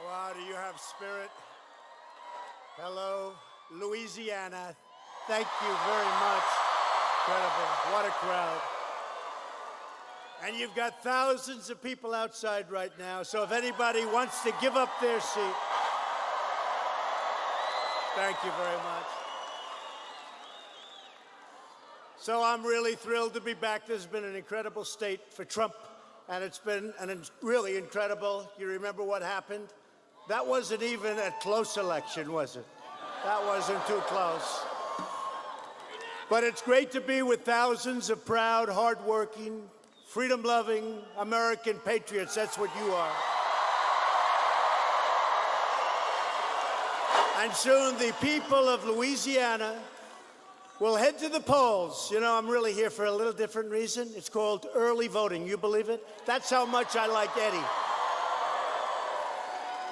Wow, do you have spirit? Hello, Louisiana. Thank you very much. Incredible. What a crowd. And you've got thousands of people outside right now, so if anybody wants to give up their seat, thank you very much. So I'm really thrilled to be back. This has been an incredible state for Trump, and it's been really incredible. You remember what happened? That wasn't even a close election, was it? That wasn't too close. But it's great to be with thousands of proud, hardworking, freedom-loving American patriots. That's what you are. And soon the people of Louisiana will head to the polls. You know, I'm really here for a little different reason. It's called early voting. You believe it? That's how much I like Eddie.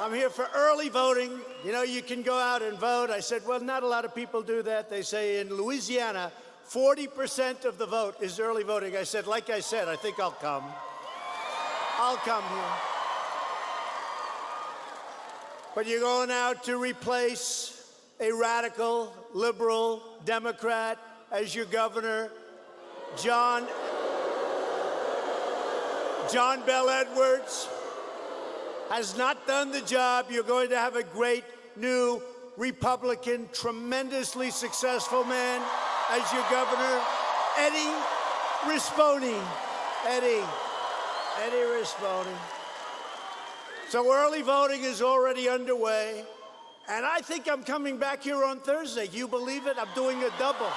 I'm here for early voting. You know, you can go out and vote. I said, well, not a lot of people do that. They say in Louisiana, 40% of the vote is early voting. I said, like I said, I think I'll come. I'll come here. But you're going out to replace a radical, liberal Democrat as your governor, John Bel Edwards has not done the job. You're going to have a great new Republican, tremendously successful man as your governor, Eddie Rispone. Eddie Rispone. So early voting is already underway, and I think I'm coming back here on Thursday. Can you believe it? I'm doing a double.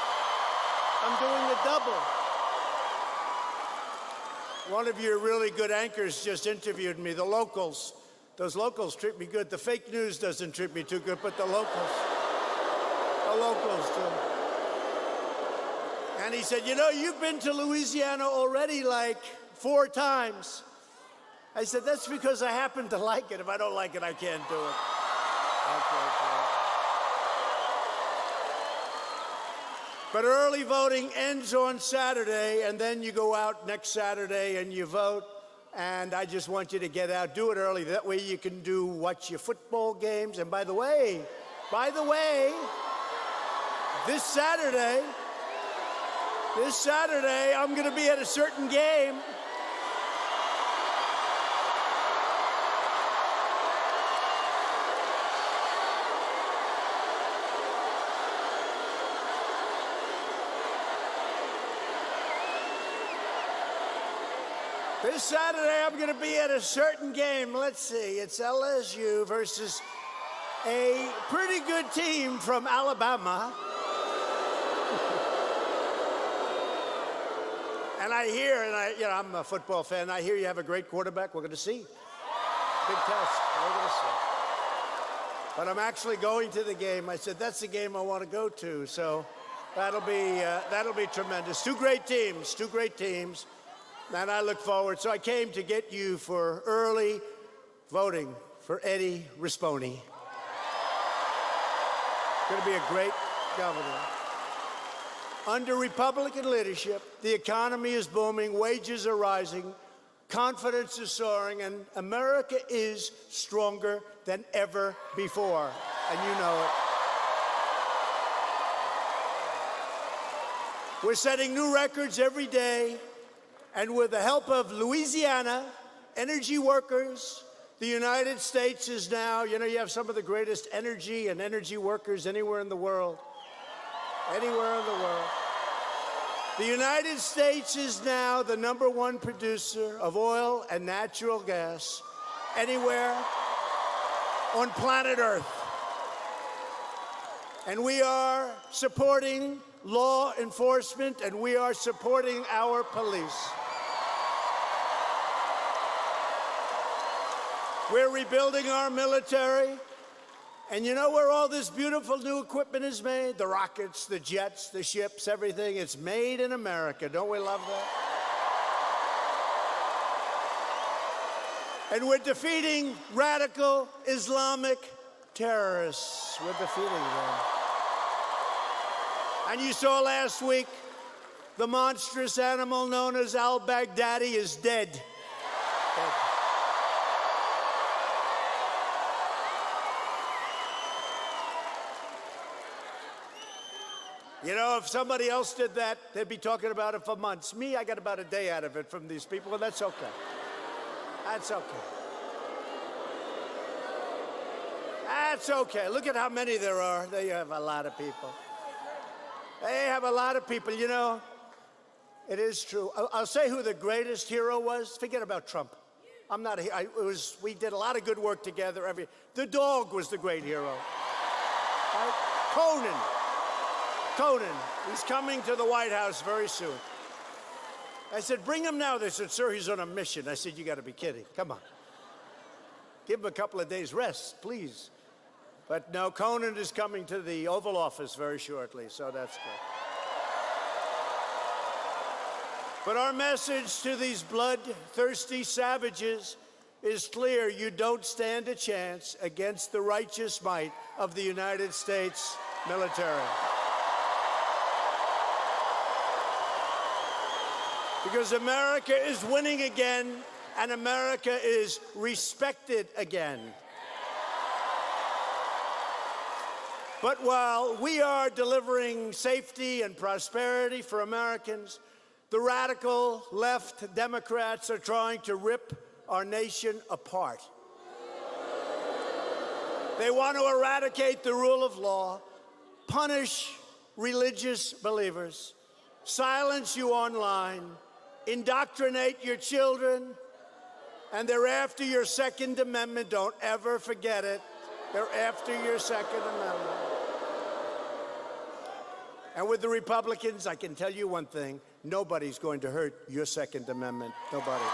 One of your really good anchors just interviewed me, the locals. Those locals treat me good. The fake news doesn't treat me too good, but the locals do. And he said, you know, you've been to Louisiana already like 4 times. I said, that's because I happen to like it. If I don't like it, I can't do it. But early voting ends on Saturday, and then you go out next Saturday and you vote. And I just want you to get out, do it early. That way you can watch your football games. And by the way, this Saturday, I'm going to be at a certain game. This Saturday, I'm going to be at a certain game. Let's see. It's LSU versus a pretty good team from Alabama. And I hear, I'm a football fan. I hear you have a great quarterback. We're going to see. Big test. We're going to see. But I'm actually going to the game. I said, that's the game I want to go to. So that'll be tremendous. Two great teams. And I look forward. So I came to get you for early voting for Eddie Rispone. Going to be a great governor. Under Republican leadership, the economy is booming, wages are rising, confidence is soaring, and America is stronger than ever before. And you know it. We're setting new records every day. And with the help of Louisiana energy workers, the United States is now, you have some of the greatest energy and energy workers anywhere in the world. The United States is now the #1 producer of oil and natural gas anywhere on planet Earth. And we are supporting law enforcement, and we are supporting our police. We're rebuilding our military. And you know where all this beautiful new equipment is made? The rockets, the jets, the ships, everything. It's made in America. Don't we love that? And we're defeating radical Islamic terrorists. We're defeating them. And you saw last week, the monstrous animal known as al-Baghdadi is dead. You know, if somebody else did that, they'd be talking about it for months. Me, I got about a day out of it from these people, and that's okay. That's okay. That's okay. Look at how many there are. They have a lot of people. They have a lot of people. You know, it is true. I'll say who the greatest hero was. Forget about Trump. I'm not a, we did a lot of good work together. The dog was the great hero. Right? Conan. He's coming to the White House very soon. I said, bring him now. They said, sir, he's on a mission. I said, you got to be kidding. Come on. Give him a couple of days rest, please. But no, Conan is coming to the Oval Office very shortly, so that's good. But our message to these bloodthirsty savages is clear. You don't stand a chance against the righteous might of the United States military. Because America is winning again, and America is respected again. But while we are delivering safety and prosperity for Americans, the radical left Democrats are trying to rip our nation apart. They want to eradicate the rule of law, punish religious believers, silence you online, indoctrinate your children, and they're after your Second Amendment. Don't ever forget it. They're after your Second Amendment. And with the Republicans, I can tell you one thing. Nobody's going to hurt your Second Amendment. Nobody.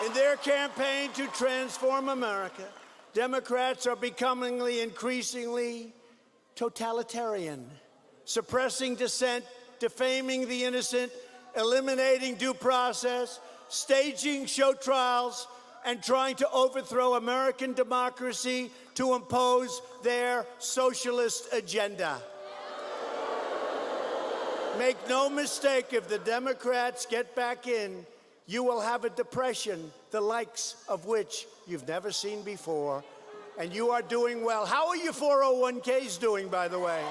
In their campaign to transform America, Democrats are becoming increasingly totalitarian, suppressing dissent, defaming the innocent, eliminating due process, staging show trials, and trying to overthrow American democracy to impose their socialist agenda. Make no mistake, if the Democrats get back in, you will have a depression, the likes of which you've never seen before, and you are doing well. How are your 401ks doing, by the way?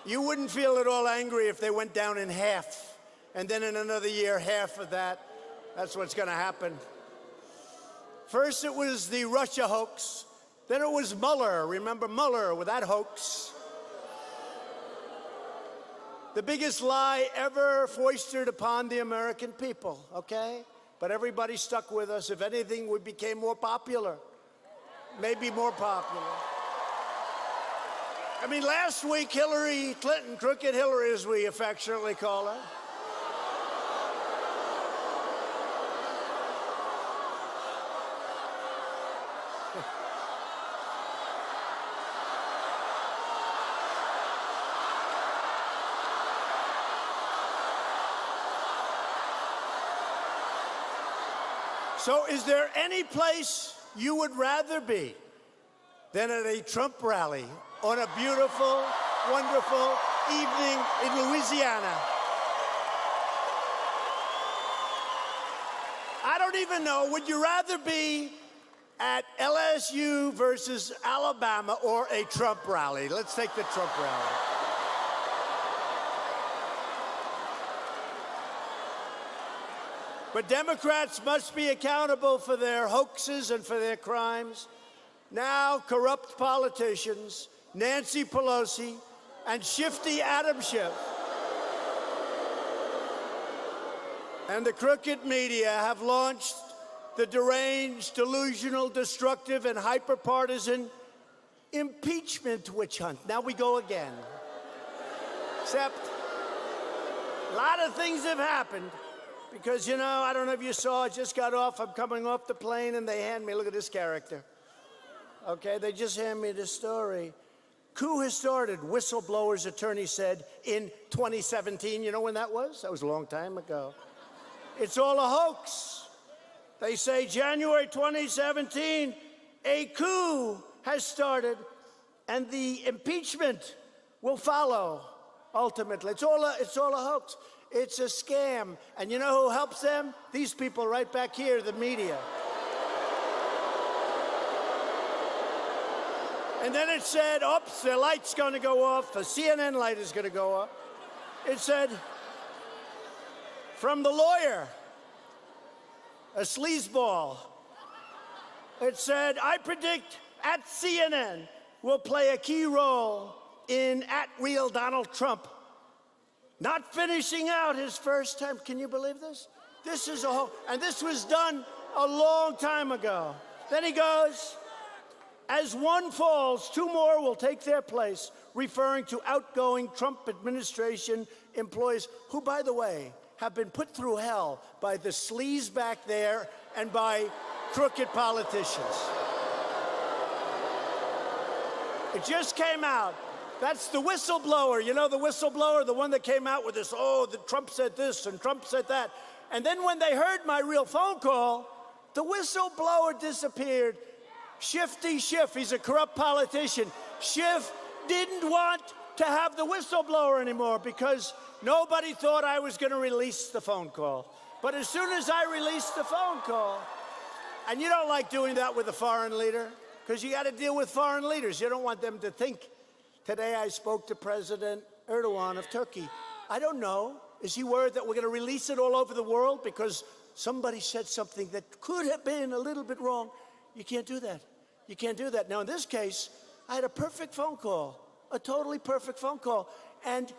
You wouldn't feel at all angry if they went down in half, and then in another year, half of that. That's what's going to happen. First, it was the Russia hoax. Then it was Mueller. Remember Mueller with that hoax? The biggest lie ever foisted upon the American people, okay? But everybody stuck with us. If anything, we became more popular. Maybe more popular. I mean, last week, Hillary Clinton, Crooked Hillary, as we affectionately call her, So is there any place you would rather be than at a Trump rally on a beautiful, wonderful evening in Louisiana? I don't even know. Would you rather be at LSU versus Alabama or a Trump rally? Let's take the Trump rally. But Democrats must be accountable for their hoaxes and for their crimes. Now, corrupt politicians, Nancy Pelosi, and shifty Adam Schiff, and the crooked media have launched the deranged, delusional, destructive, and hyper-partisan impeachment witch hunt. Now we go again. Except a lot of things have happened. Because, you know, I don't know if you saw, I just got off, I'm coming off the plane, and they hand me, look at this character. Okay, they just hand me this story. Coup has started, whistleblower's attorney said in 2017. You know when that was? That was a long time ago. It's all a hoax. They say January 2017, a coup has started, and the impeachment will follow, ultimately. It's all a hoax. It's a scam. And you know who helps them? These people right back here, the media. And then it said, oops, the light's going to go off. The CNN light is going to go off. It said, from the lawyer, a sleazeball. It said, I predict at CNN will play a key role in @real Donald Trump not finishing out his first term. Can you believe this? This is a whole, and this was done a long time ago. Then he goes, as one falls, two more will take their place, referring to outgoing Trump administration employees who, by the way, have been put through hell by the sleaze back there and by crooked politicians. It just came out. That's the whistleblower. You know the whistleblower, the one that came out with this, oh, the Trump said this and Trump said that. And then when they heard my real phone call, the whistleblower disappeared. Shifty Schiff, he's a corrupt politician. Schiff didn't want to have the whistleblower anymore because nobody thought I was going to release the phone call. But as soon as I released the phone call, and you don't like doing that with a foreign leader, because you got to deal with foreign leaders. You don't want them to think. Today I spoke to President Erdogan of Turkey. I don't know. Is he worried that we're going to release it all over the world because somebody said something that could have been a little bit wrong? You can't do that. You can't do that. Now, in this case, I had a perfect phone call, a totally perfect phone call. And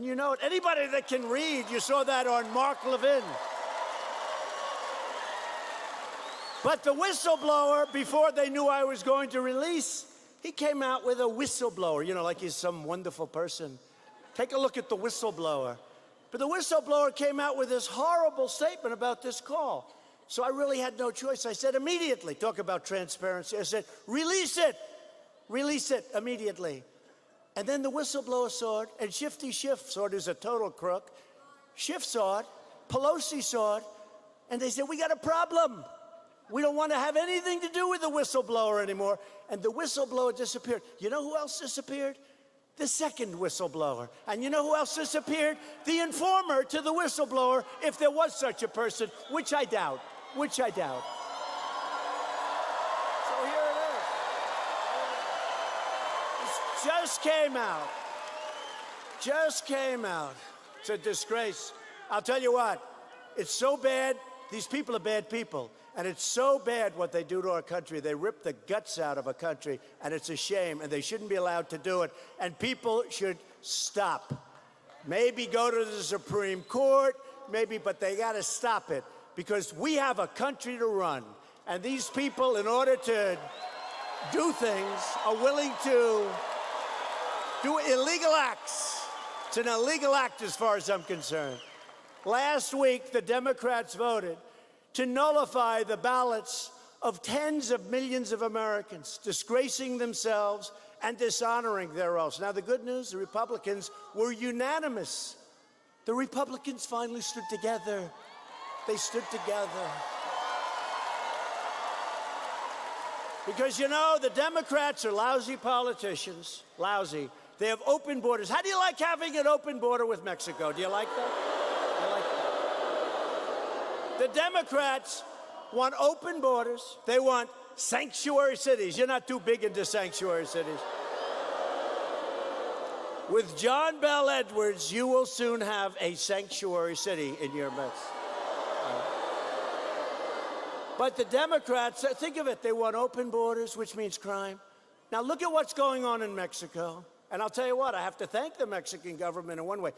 you know, anybody that can read, you saw that on Mark Levin. But the whistleblower, before they knew I was going to release, he came out with a whistleblower, you know, like he's some wonderful person. Take a look at the whistleblower. But the whistleblower came out with this horrible statement about this call. So I really had no choice. I said immediately, talk about transparency. I said, release it immediately. And then the whistleblower saw it, and Shifty Schiff saw it, who's a total crook. Schiff saw it, Pelosi saw it, and they said, we got a problem. We don't want to have anything to do with the whistleblower anymore. And the whistleblower disappeared. You know who else disappeared? The second whistleblower. And you know who else disappeared? The informer to the whistleblower, if there was such a person, which I doubt. So here it is. It just came out. It's a disgrace. I'll tell you what, it's so bad. These people are bad people. And it's so bad what they do to our country. They rip the guts out of a country, and it's a shame, and they shouldn't be allowed to do it. And people should stop. Maybe go to the Supreme Court, maybe, but they got to stop it because we have a country to run. And these people, in order to do things, are willing to do illegal acts. It's an illegal act as far as I'm concerned. Last week, the Democrats voted to nullify the ballots of tens of millions of Americans, disgracing themselves and dishonoring their oaths. Now, the good news, the Republicans were unanimous. The Republicans finally stood together. They stood together. Because, you know, the Democrats are lousy politicians, lousy. They have open borders. How do you like having an open border with Mexico? Do you like that? Do you like that? The Democrats want open borders. They want sanctuary cities. You're not too big into sanctuary cities. With John Bel Edwards, you will soon have a sanctuary city in your midst. But the Democrats, think of it, they want open borders, which means crime. Now look at what's going on in Mexico. And I'll tell you what, I have to thank the Mexican government in one way.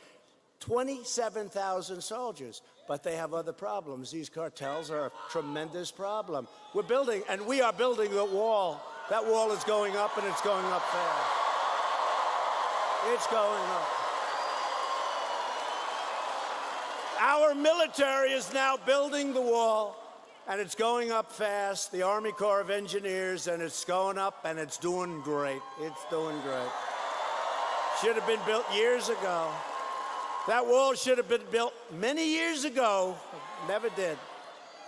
27,000 soldiers, but they have other problems. These cartels are a tremendous problem. We're building, and we are building the wall. That wall is going up, and it's going up fast. It's going up. Our military is now building the wall, and it's going up fast. The Army Corps of Engineers, and it's going up, and it's doing great. It's doing great. Should have been built years ago. That wall should have been built many years ago. Never did.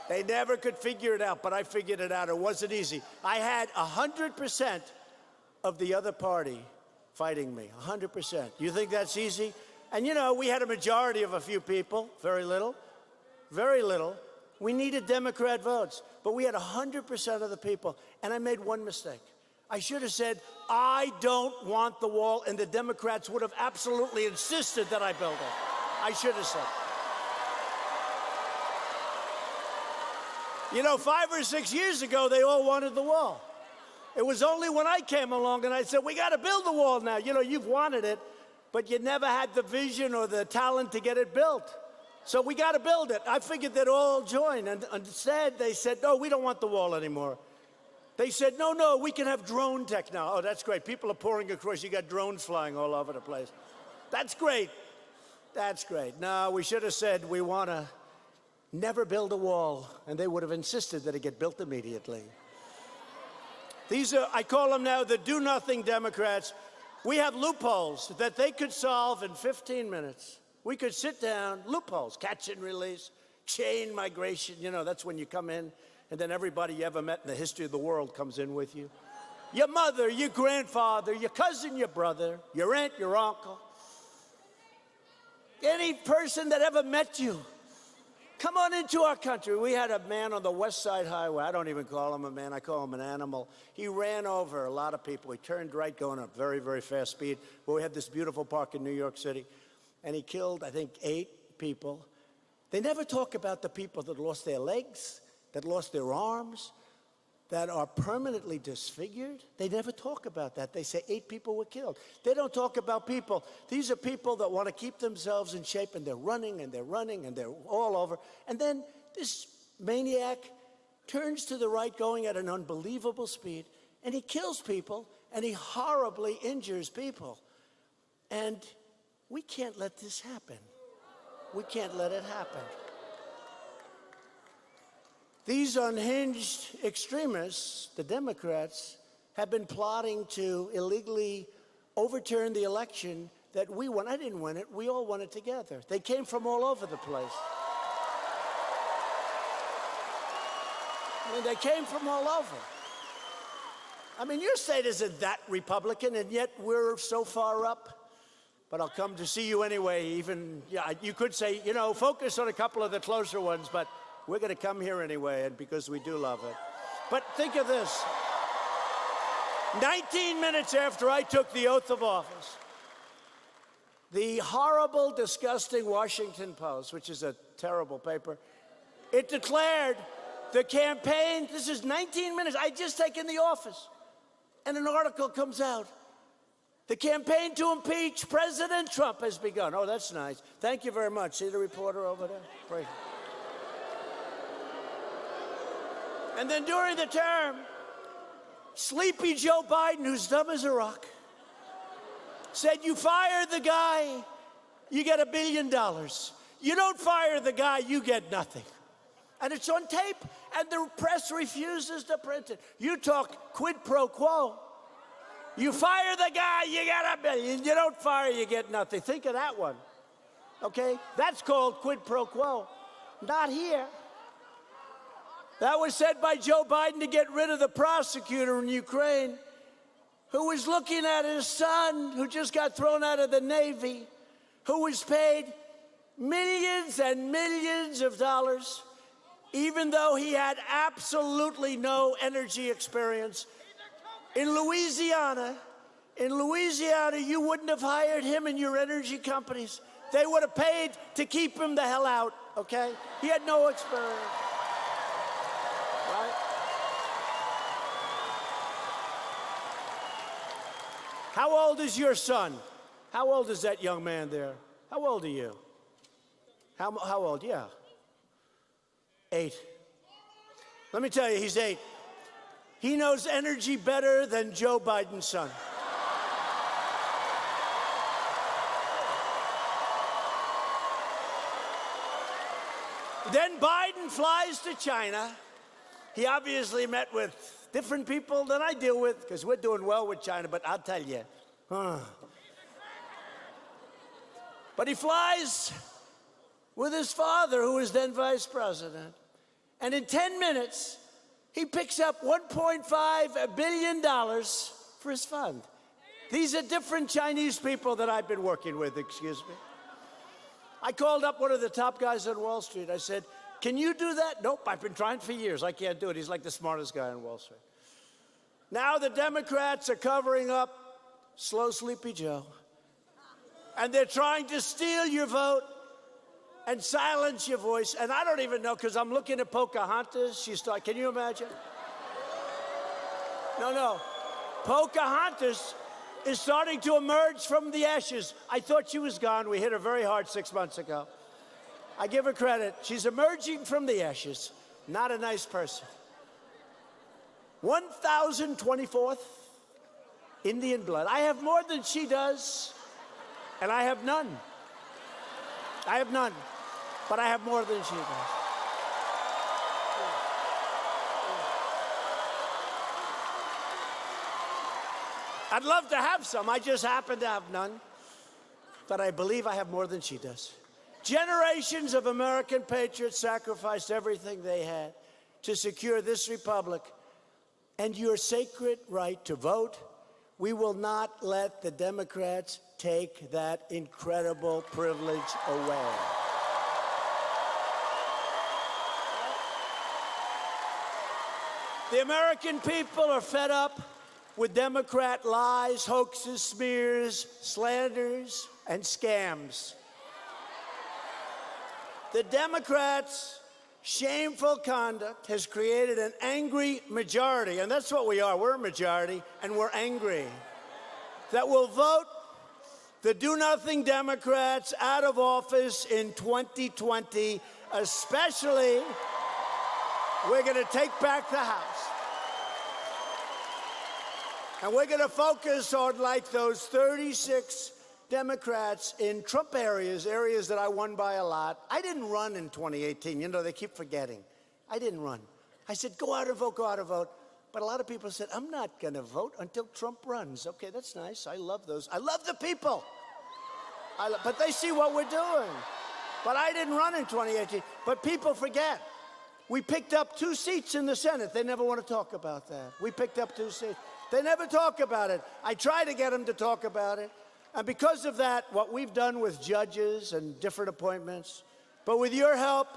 They never could figure it out, but I figured it out. It wasn't easy. I had 100% of the other party fighting me, 100%. You think that's easy? And you know, we had a majority of a few people, very little, very little. We needed Democrat votes, but we had 100% of the people. And I made one mistake. I should have said, I don't want the wall, and the Democrats would have absolutely insisted that I build it. I should have said. You know, 5 or 6 years ago, they all wanted the wall. It was only when I came along and I said, we got to build the wall now. You know, you've wanted it, but you never had the vision or the talent to get it built. So we got to build it. I figured they'd all join. And instead, they said, no, we don't want the wall anymore. They said, no, we can have drone technology. Oh, that's great. People are pouring across. You got drones flying all over the place. That's great. That's great. No, we should have said we want to never build a wall. And they would have insisted that it get built immediately. These are, I call them now the do-nothing Democrats. We have loopholes that they could solve in 15 minutes. We could sit down, loopholes, catch and release, chain migration. You know, that's when you come in, and then everybody you ever met in the history of the world comes in with you. Your mother, your grandfather, your cousin, your brother, your aunt, your uncle. Any person that ever met you. Come on into our country. We had a man on the West Side Highway. I don't even call him a man. I call him an animal. He ran over a lot of people. He turned right going at very, very fast speed. Well, we had this beautiful park in New York City. And he killed, I think, 8 people. They never talk about the people that lost their legs, that lost their arms, that are permanently disfigured. They never talk about that. They say 8 people were killed. They don't talk about people. These are people that want to keep themselves in shape, and they're running, and they're running, and they're all over. And then this maniac turns to the right going at an unbelievable speed, and he kills people, and he horribly injures people. And we can't let this happen. We can't let it happen. These unhinged extremists, the Democrats, have been plotting to illegally overturn the election that we won. I didn't win it. We all won it together. They came from all over the place. I mean, they came from all over. I mean, your state isn't that Republican, and yet we're so far up. But I'll come to see you anyway. Even, yeah, you could say, you know, focus on a couple of the closer ones, but we're going to come here anyway, and because we do love it. But think of this. 19 minutes after I took the oath of office, the horrible, disgusting Washington Post, which is a terrible paper, it declared the campaign, this is 19 minutes, I'd just taken the office, and an article comes out. The campaign to impeach President Trump has begun. Oh, that's nice. Thank you very much. See the reporter over there? Great. And then during the term, sleepy Joe Biden, who's dumb as a rock, said, you fire the guy, you get $1 billion. You don't fire the guy, you get nothing. And it's on tape, and the press refuses to print it. You talk quid pro quo. You fire the guy, you get $1 billion. You don't fire, you get nothing. Think of that one, okay? That's called quid pro quo. Not here. That was said by Joe Biden to get rid of the prosecutor in Ukraine who was looking at his son who just got thrown out of the Navy, who was paid millions and millions of dollars, even though he had absolutely no energy experience. In Louisiana, you wouldn't have hired him in your energy companies. They would have paid to keep him the hell out, okay? He had no experience. Right? How old is your son? How old is that young man there? How old are you? How old? Yeah. 8. Let me tell you, he's 8. He knows energy better than Joe Biden's son. Then Biden flies to China. He obviously met with different people than I deal with, because we're doing well with China, but I'll tell you. But he flies with his father, who was then vice president. And in 10 minutes, he picks up $1.5 billion for his fund. These are different Chinese people that I've been working with, excuse me. I called up one of the top guys on Wall Street. I said, can you do that? Nope, I've been trying for years. I can't do it. He's like the smartest guy on Wall Street. Now the Democrats are covering up Slow Sleepy Joe. And they're trying to steal your vote and silence your voice. And I don't even know, because I'm looking at Pocahontas. Can you imagine? No. Pocahontas is starting to emerge from the ashes. I thought she was gone. We hit her very hard 6 months ago. I give her credit. She's emerging from the ashes. Not a nice person. 1024th Indian blood. I have more than she does, and I have none. I have none, but I have more than she does. I'd love to have some. I just happen to have none, but I believe I have more than she does. Generations of American patriots sacrificed everything they had to secure this republic and your sacred right to vote. We will not let the Democrats take that incredible privilege away. The American people are fed up with Democrat lies, hoaxes, smears, slanders, and scams. The Democrats' shameful conduct has created an angry majority, and that's what we are. We're a majority, and we're angry, that will vote the do-nothing Democrats out of office in 2020, especially we're going to take back the House. And we're going to focus on, like, those 36 Democrats in Trump areas that I won by a lot. I didn't run in 2018. You know, they keep forgetting. I didn't run. I said, go out and vote, go out and vote. But a lot of people said, I'm not going to vote until Trump runs. Okay, that's nice. I love those. I love the people. But they see what we're doing. But I didn't run in 2018. But people forget. We picked up 2 seats in the Senate. They never want to talk about that. We picked up 2 seats. They never talk about it. I try to get them to talk about it. And because of that, what we've done with judges and different appointments, but with your help,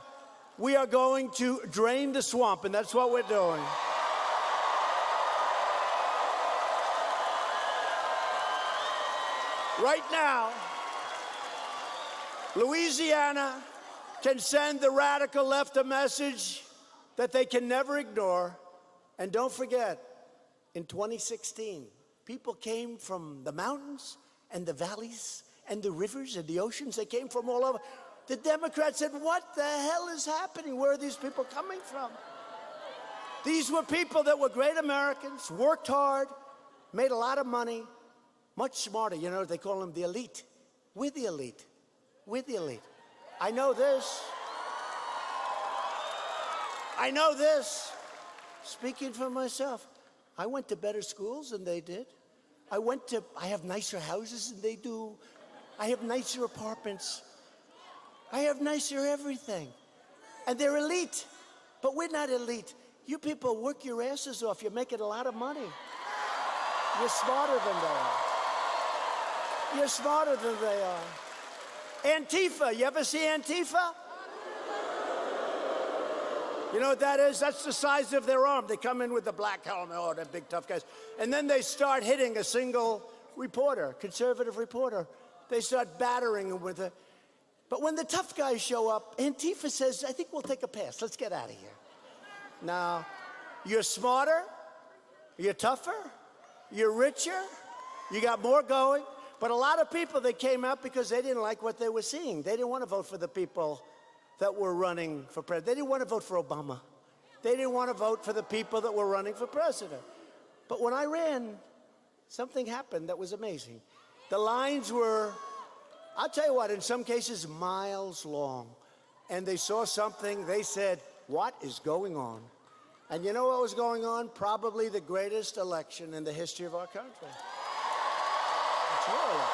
we are going to drain the swamp, and that's what we're doing. Right now, Louisiana can send the radical left a message that they can never ignore. And don't forget, in 2016, people came from the mountains and the valleys and the rivers and the oceans. They came from all over. The Democrats said, what the hell is happening? Where are these people coming from? These were people that were great Americans, worked hard, made a lot of money, much smarter. You know, they call them the elite. We're the elite. We're the elite. I know this. I know this. Speaking for myself, I went to better schools than they did. I have nicer houses than they do. I have nicer apartments. I have nicer everything. And they're elite. But we're not elite. You people work your asses off. You're making a lot of money. You're smarter than they are. You're smarter than they are. Antifa. You ever see Antifa? You know what that is? That's the size of their arm. They come in with the black helmet. Oh, they're big, tough guys. And then they start hitting a single reporter, conservative reporter. They start battering them with it. But when the tough guys show up, Antifa says, I think we'll take a pass. Let's get out of here. Now, you're smarter, you're tougher, you're richer, you got more going. But a lot of people, they came out because they didn't like what they were seeing. They didn't want to vote for the people that were running for president. They didn't want to vote for Obama. They didn't want to vote for the people that were running for president. But when I ran, something happened that was amazing. The lines were, I'll tell you what, in some cases, miles long. And they saw something, they said, what is going on? And you know what was going on? Probably the greatest election in the history of our country. It's your election.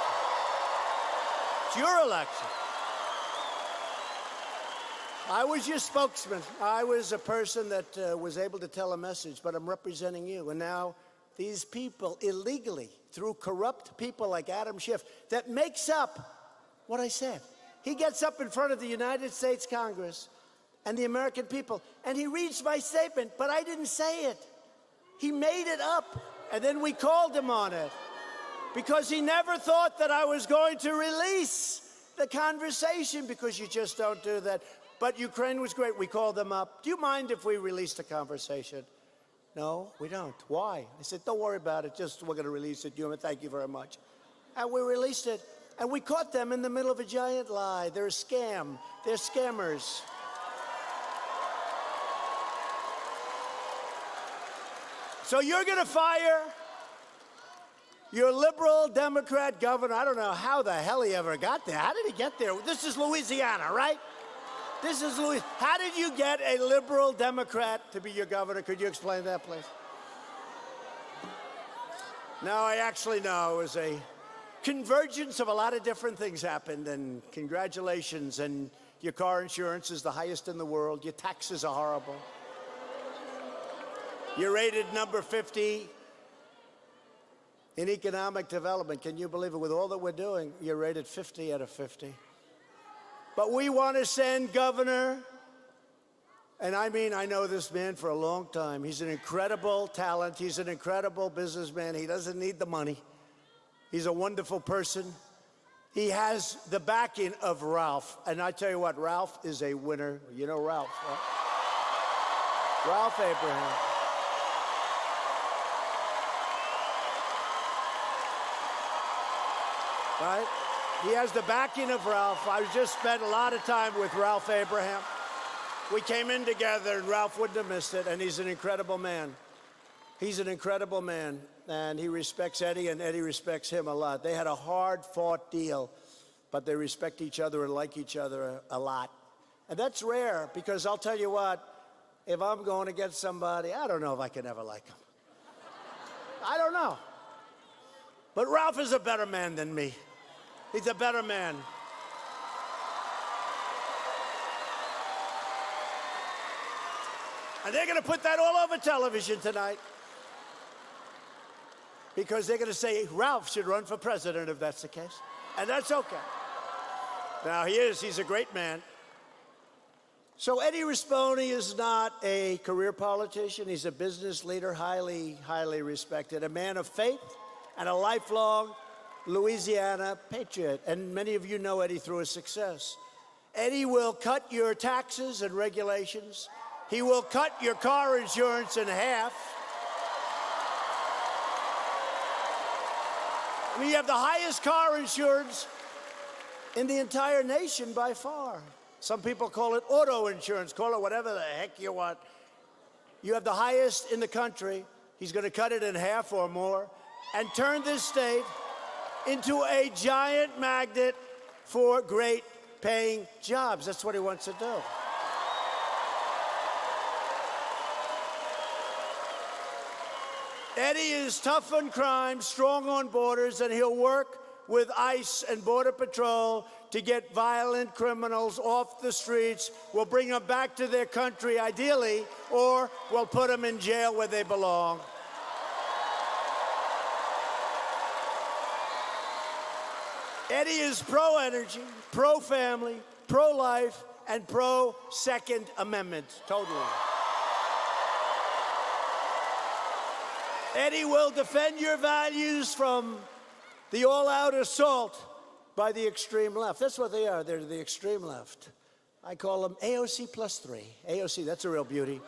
It's your election. I was your spokesman. I was a person that was able to tell a message, but I'm representing you. And now these people illegally, through corrupt people like Adam Schiff, that makes up what I said. He gets up in front of the United States Congress and the American people, and he reads my statement, but I didn't say it. He made it up, and then we called him on it because he never thought that I was going to release the conversation, because you just don't do that. But Ukraine was great. We called them up. Do you mind if we release the conversation? No, we don't. Why? I said, don't worry about it. Just, we're going to release it. Thank you very much. And we released it. And we caught them in the middle of a giant lie. They're a scam. They're scammers. So you're going to fire your liberal Democrat governor. I don't know how the hell he ever got there. How did he get there? This is Louisiana, right? This is Louisiana. How did you get a liberal Democrat to be your governor? Could you explain that, please? No, I actually know. It was a convergence of a lot of different things happened, and congratulations. And your car insurance is the highest in the world. Your taxes are horrible. You're rated number 50 in economic development. Can you believe it? With all that we're doing, you're rated 50 out of 50. But we want to send Governor, and I mean, I know this man for a long time. He's an incredible talent. He's an incredible businessman. He doesn't need the money. He's a wonderful person. He has the backing of Ralph. And I tell you what, Ralph is a winner. You know Ralph, right? Ralph Abraham. Right? He has the backing of Ralph. I just spent a lot of time with Ralph Abraham. We came in together, and Ralph wouldn't have missed it, and he's an incredible man. He's an incredible man, and he respects Eddie, and Eddie respects him a lot. They had a hard-fought deal, but they respect each other and like each other a lot. And that's rare, because I'll tell you what, if I'm going against somebody, I don't know if I can ever like him. I don't know. But Ralph is a better man than me. He's a better man. And they're going to put that all over television tonight, because they're going to say Ralph should run for president if that's the case. And that's okay. Now, he's a great man. So Eddie Rispone is not a career politician. He's a business leader, highly, highly respected, a man of faith and a lifelong Louisiana patriot. And many of you know Eddie through his success. Eddie will cut your taxes and regulations. He will cut your car insurance in half. I mean, you have the highest car insurance in the entire nation by far. Some people call it auto insurance, call it whatever the heck you want. You have the highest in the country. He's going to cut it in half or more and turn this state into a giant magnet for great paying jobs. That's what he wants to do. Eddie is tough on crime, strong on borders, and he'll work with ICE and Border Patrol to get violent criminals off the streets. We'll bring them back to their country, ideally, or we'll put them in jail where they belong. Eddie is pro-energy, pro-family, pro-life, and pro-Second Amendment, totally. Eddie will defend your values from the all-out assault by the extreme left. That's what they are. They're the extreme left. I call them AOC plus 3. AOC, that's a real beauty.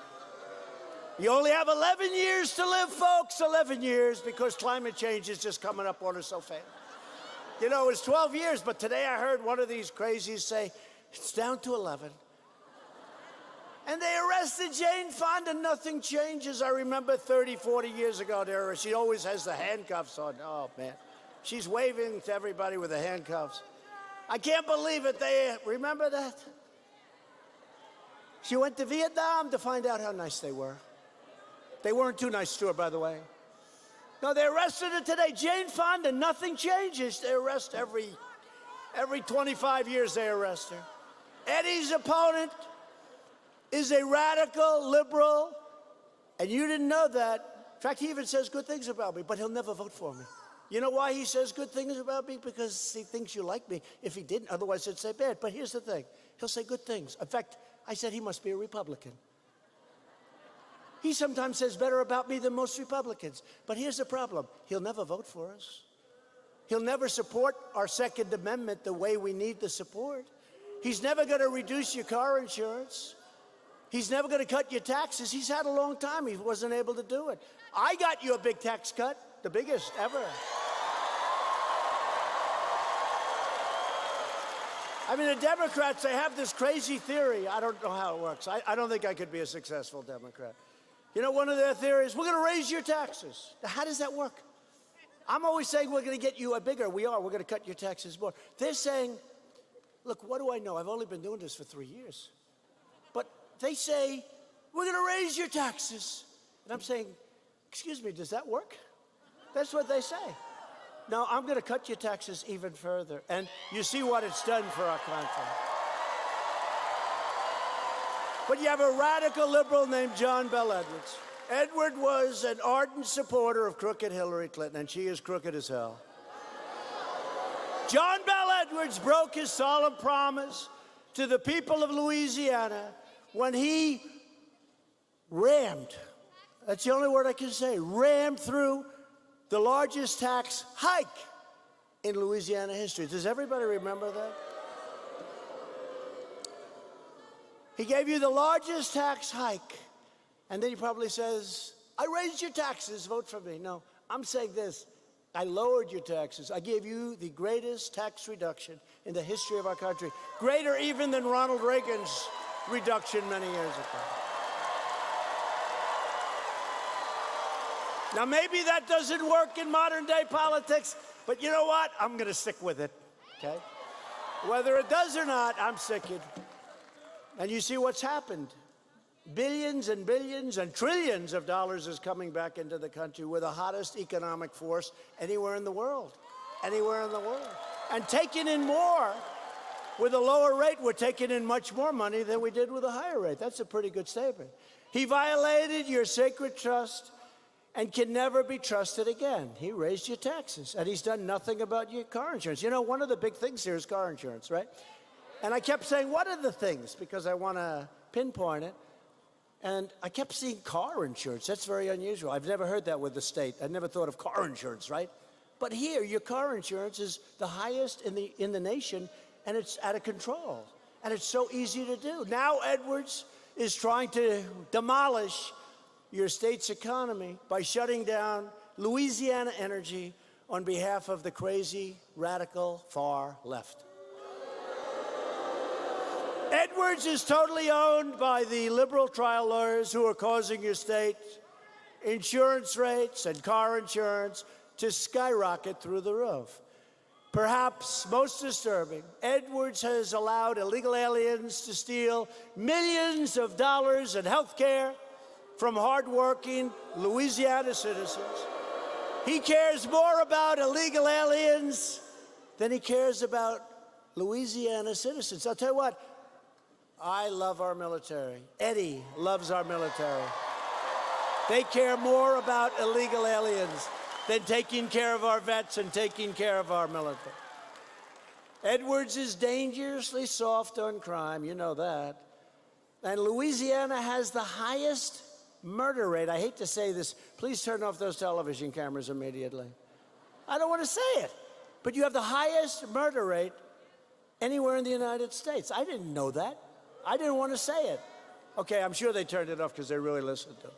You only have 11 years to live, folks, 11 years, because climate change is just coming up on us so fast. You know, it's 12 years, but today I heard one of these crazies say, it's down to 11. And they arrested Jane Fonda, nothing changes. I remember 30, 40 years ago, she always has the handcuffs on. Oh, man. She's waving to everybody with the handcuffs. I can't believe it. Remember that? She went to Vietnam to find out how nice they were. They weren't too nice to her, by the way. No, they arrested her today. Jane Fonda, nothing changes. They arrest every 25 years they arrest her. Eddie's opponent is a radical liberal, and you didn't know that. In fact, he even says good things about me, but he'll never vote for me. You know why he says good things about me? Because he thinks you like me. If he didn't, otherwise he'd say bad. But here's the thing. He'll say good things. In fact, I said he must be a Republican. He sometimes says better about me than most Republicans. But here's the problem. He'll never vote for us. He'll never support our Second Amendment the way we need the support. He's never going to reduce your car insurance. He's never going to cut your taxes. He's had a long time. He wasn't able to do it. I got you a big tax cut, the biggest ever. I mean, the Democrats, they have this crazy theory. I don't know how it works. I don't think I could be a successful Democrat. You know, one of their theories, we're going to raise your taxes. Now, how does that work? I'm always saying we're going to get you a bigger. We're going to cut your taxes more. They're saying, look, what do I know? I've only been doing this for 3 years. But they say, we're going to raise your taxes. And I'm saying, excuse me, does that work? That's what they say. No, I'm going to cut your taxes even further. And you see what it's done for our country. But you have a radical liberal named John Bel Edwards. Edward was an ardent supporter of crooked Hillary Clinton, and she is crooked as hell. John Bel Edwards broke his solemn promise to the people of Louisiana when he rammed, that's the only word I can say, rammed through the largest tax hike in Louisiana history. Does everybody remember that? He gave you the largest tax hike, and then he probably says, I raised your taxes, vote for me. No, I'm saying this. I lowered your taxes. I gave you the greatest tax reduction in the history of our country, greater even than Ronald Reagan's reduction many years ago. Now, maybe that doesn't work in modern day politics, but you know what? I'm going to stick with it, okay? Whether it does or not, I'm sticking. And you see what's happened. Billions and billions and trillions of dollars is coming back into the country. We're the hottest economic force anywhere in the world. Anywhere in the world. And taking in more. With a lower rate, we're taking in much more money than we did with a higher rate. That's a pretty good statement. He violated your sacred trust and can never be trusted again. He raised your taxes, and he's done nothing about your car insurance. You know, one of the big things here is car insurance, right? And I kept saying, what are the things? Because I want to pinpoint it. And I kept seeing car insurance. That's very unusual. I've never heard that with the state. I never thought of car insurance, right? But here, your car insurance is the highest in the nation, and it's out of control. And it's so easy to do. Now Edwards is trying to demolish your state's economy by shutting down Louisiana Energy on behalf of the crazy, radical, far left. Edwards is totally owned by the liberal trial lawyers who are causing your state insurance rates and car insurance to skyrocket through the roof. Perhaps most disturbing, Edwards has allowed illegal aliens to steal millions of dollars in health care from hardworking Louisiana citizens. He cares more about illegal aliens than he cares about Louisiana citizens. I'll tell you what, I love our military. Eddie loves our military. They care more about illegal aliens than taking care of our vets and taking care of our military. Edwards is dangerously soft on crime, you know that. And Louisiana has the highest murder rate. I hate to say this. Please turn off those television cameras immediately. I don't want to say it. But you have the highest murder rate anywhere in the United States. I didn't know that. I didn't want to say it. Okay, I'm sure they turned it off because they really listened to it.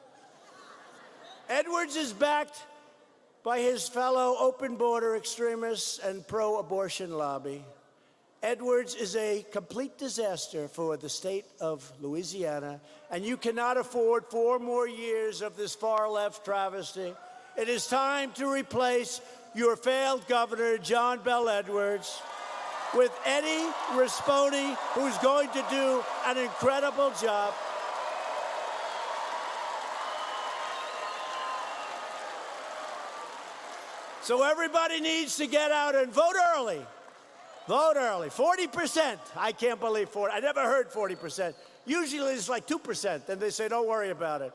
Edwards is backed by his fellow open border extremists and pro-abortion lobby. Edwards is a complete disaster for the state of Louisiana, and you cannot afford 4 more years of this far-left travesty. It is time to replace your failed governor, John Bel Edwards, with Eddie Rispone, who's going to do an incredible job. So everybody needs to get out and vote early. Vote early. 40%. I can't believe 40. I never heard 40%. Usually it's like 2%, and they say, don't worry about it.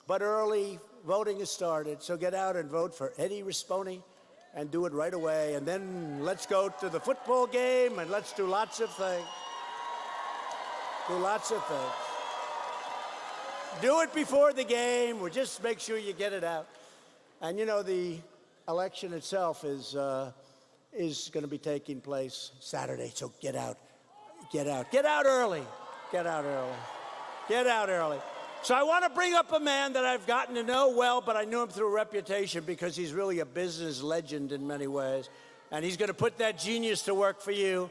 But early voting has started, so get out and vote for Eddie Rispone and do it right away. And then let's go to the football game and let's do lots of things. Do lots of things. Do it before the game, or just make sure you get it out. And you know, the election itself is going to be taking place Saturday, so get out. Get out. Get out early. Get out early. Get out early. So I want to bring up a man that I've gotten to know well, but I knew him through reputation because he's really a business legend in many ways. And he's going to put that genius to work for you.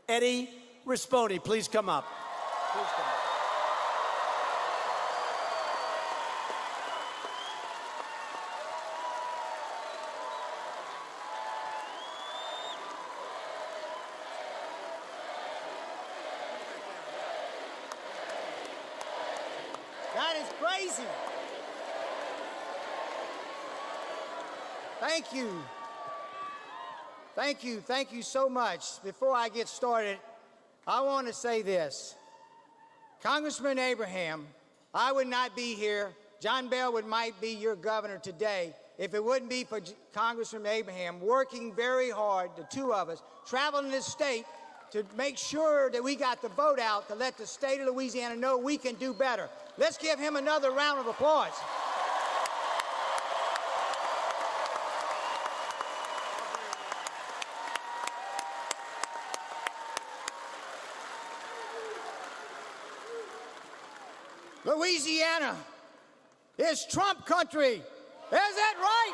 Eddie Risponi, please come up. Please come up. That is crazy. Thank you. Thank you. Thank you so much. Before I get started, I want to say this. Congressman Abraham, I would not be here. John Bell might be your governor today if it wouldn't be for Congressman Abraham working very hard, the two of us, traveling this state to make sure that we got the vote out to let the state of Louisiana know we can do better. Let's give him another round of applause. Louisiana is Trump country. Is that right?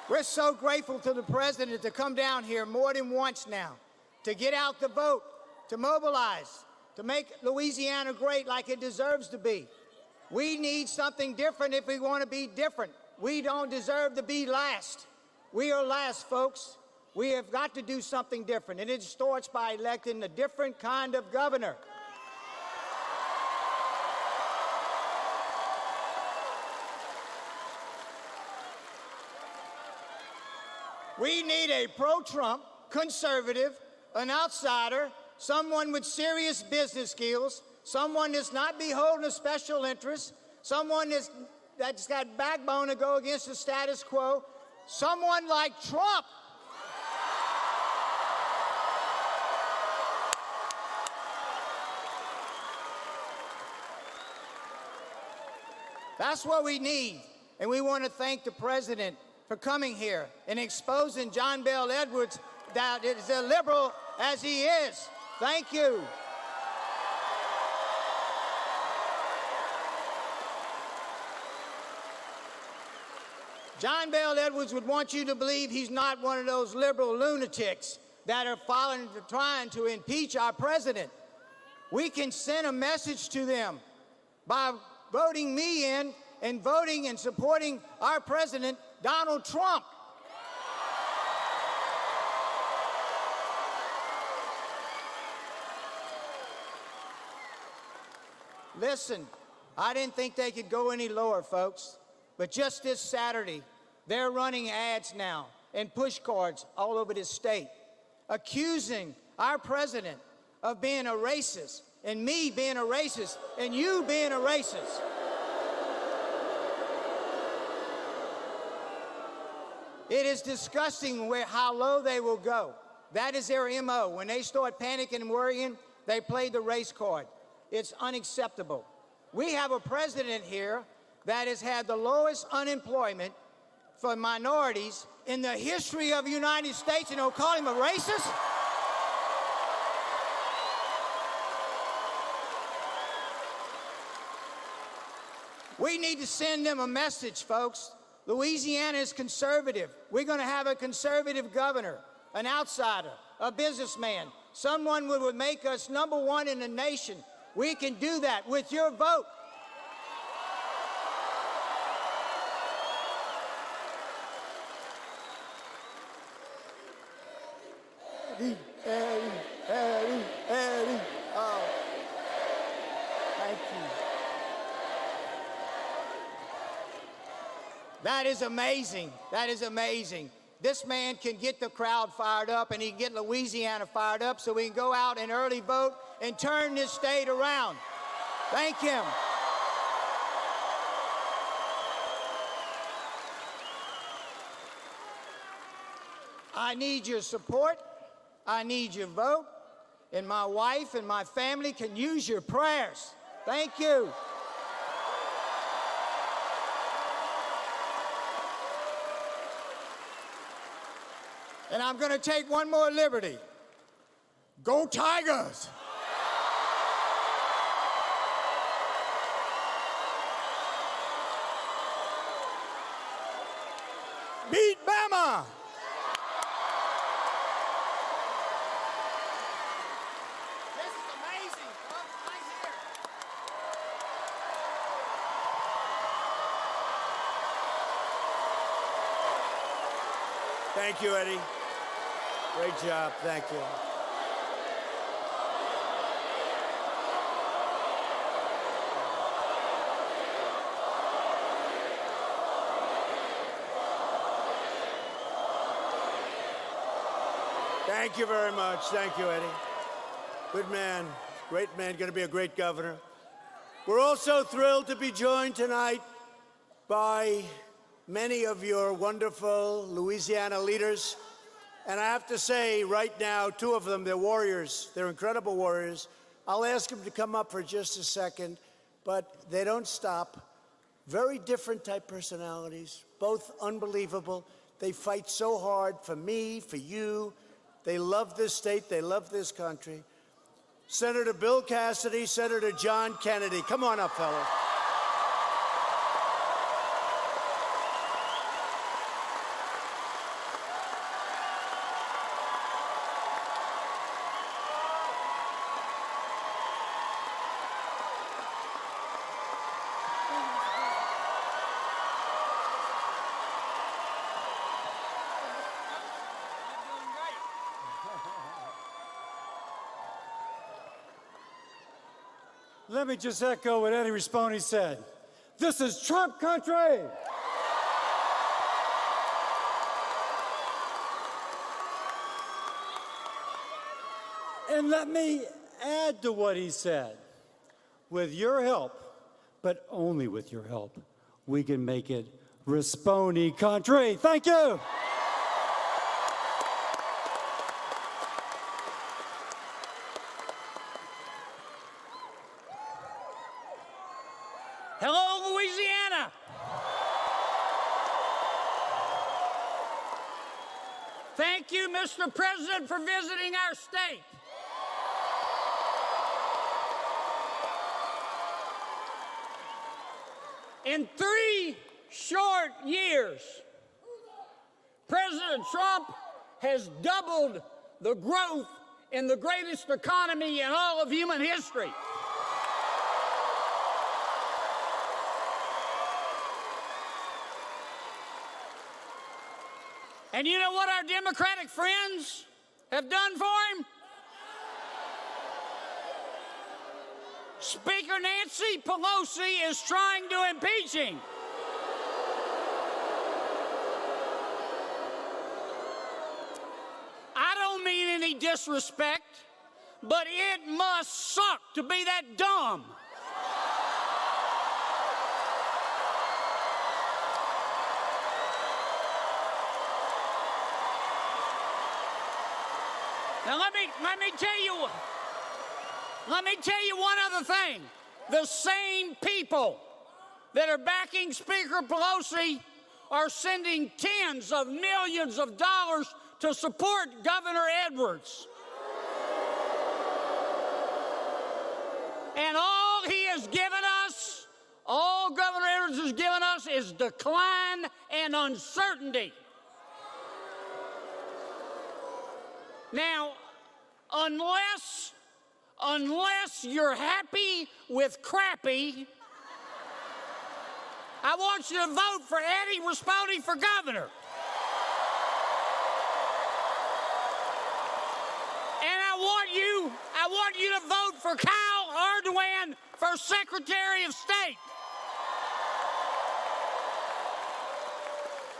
We're so grateful to the president to come down here more than once now, to get out the vote, to mobilize, to make Louisiana great like it deserves to be. We need something different if we want to be different. We don't deserve to be last. We are last, folks. We have got to do something different, and it starts by electing a different kind of governor. We need a pro-Trump, conservative, an outsider, someone with serious business skills, someone that's not beholden to special interests, someone that's got backbone to go against the status quo, someone like Trump. That's what we need, and we want to thank the president for coming here and exposing John Bell Edwards, that is as liberal as he is. Thank you. John Bell Edwards would want you to believe he's not one of those liberal lunatics that are trying to impeach our president. We can send a message to them by voting me in and voting and supporting our president, Donald Trump. Listen, I didn't think they could go any lower, folks, but just this Saturday, they're running ads now and push cards all over this state, accusing our president of being a racist, and me being a racist, and you being a racist. It is disgusting how low they will go. That is their MO. When they start panicking and worrying, they play the race card. It's unacceptable. We have a president here that has had the lowest unemployment for minorities in the history of the United States, and they'll call him a racist? We need to send them a message, folks. Louisiana is conservative. We're going to have a conservative governor, an outsider, a businessman, someone who would make us #1 in the nation. We can do that with your vote. Eddie. Oh, thank you. That is amazing. That is amazing. This man can get the crowd fired up, and he can get Louisiana fired up so we can go out and early vote and turn this state around. Thank him. I need your support. I need your vote. And my wife and my family can use your prayers. Thank you. And I'm going to take one more liberty. Go Tigers! Beat Bama! This is amazing, folks, right here. Thank you, Eddie. Great job. Thank you. Thank you very much. Thank you, Eddie. Good man. Great man. Going to be a great governor. We're also thrilled to be joined tonight by many of your wonderful Louisiana leaders. And I have to say, right now, two of them, they're warriors. They're incredible warriors. I'll ask them to come up for just a second, but they don't stop. Very different type personalities, both unbelievable. They fight so hard for me, for you. They love this state. They love this country. Senator Bill Cassidy, Senator John Kennedy. Come on up, fellas. Let me just echo what Eddie Rispone said. This is Trump country. And let me add to what he said. With your help, but only with your help, we can make it Rispone country. Thank you. Hello, Louisiana. Thank you, Mr. President, for visiting our state. In 3 short years, President Trump has doubled the growth in the greatest economy in all of human history. And you know what our Democratic friends have done for him? Speaker Nancy Pelosi is trying to impeach him. I don't mean any disrespect, but it must suck to be that dumb. Now let me tell you one other thing. The same people that are backing Speaker Pelosi are sending tens of millions of dollars to support Governor Edwards. And all he has given us, all Governor Edwards has given us is decline and uncertainty. Now, unless you're happy with crappy, I want you to vote for Eddie Rispone for governor. And I want you to vote for Kyle Erdogan for Secretary of State.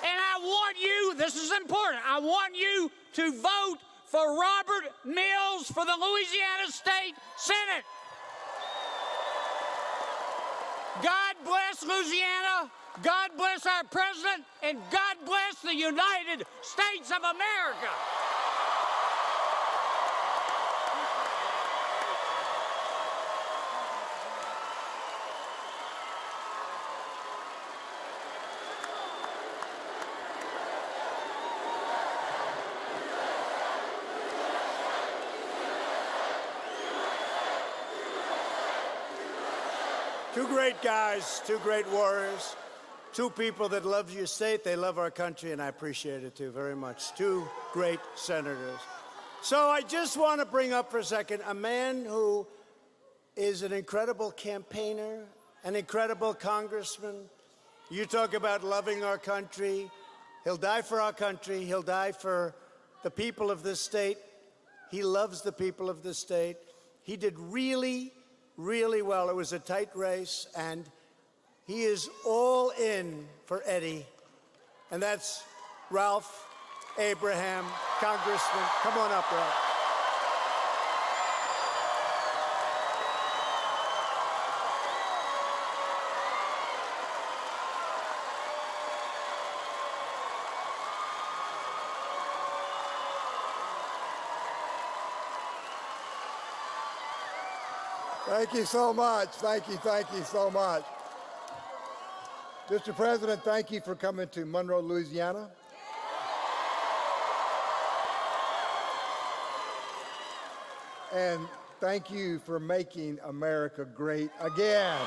And I want you, this is important, I want you to vote for Robert Mills for the Louisiana State Senate. God bless Louisiana, God bless our president, and God bless the United States of America. Two great guys, two great warriors, two people that love your state, they love our country, and I appreciate it too very much. Two great senators. So I just want to bring up for a second a man who is an incredible campaigner, an incredible congressman. You talk about loving our country. He'll die for our country. He'll die for the people of this state. He loves the people of this state. He did really well. It was a tight race, and he is all in for Eddie, and that's Ralph Abraham, Congressman. Come on up, Ralph. Thank you so much. Thank you so much. Mr. President, thank you for coming to Monroe, Louisiana. And thank you for making America great again.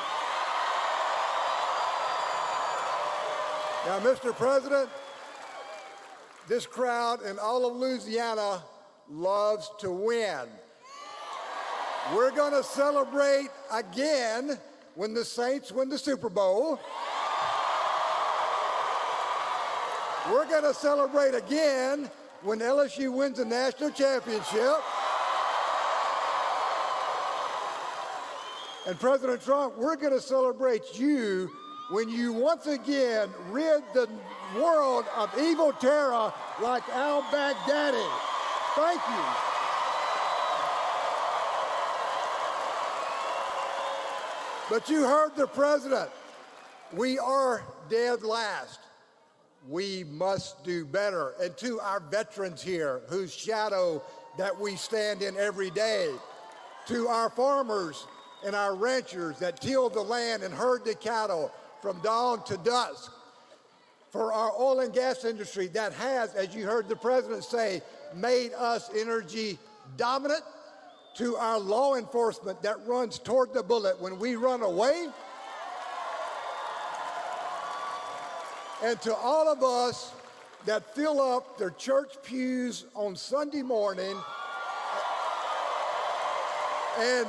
Now, Mr. President, this crowd in all of Louisiana loves to win. We're going to celebrate again when the Saints win the Super Bowl. We're going to celebrate again when LSU wins the national championship. And President Trump, we're going to celebrate you when you once again rid the world of evil terror like al-Baghdadi. Thank you. But you heard the president. We are dead last. We must do better. And to our veterans here, whose shadow that we stand in every day, to our farmers and our ranchers that till the land and herd the cattle from dawn to dusk, for our oil and gas industry that has, as you heard the president say, made us energy dominant, to our law enforcement that runs toward the bullet when we run away, and to all of us that fill up their church pews on Sunday morning and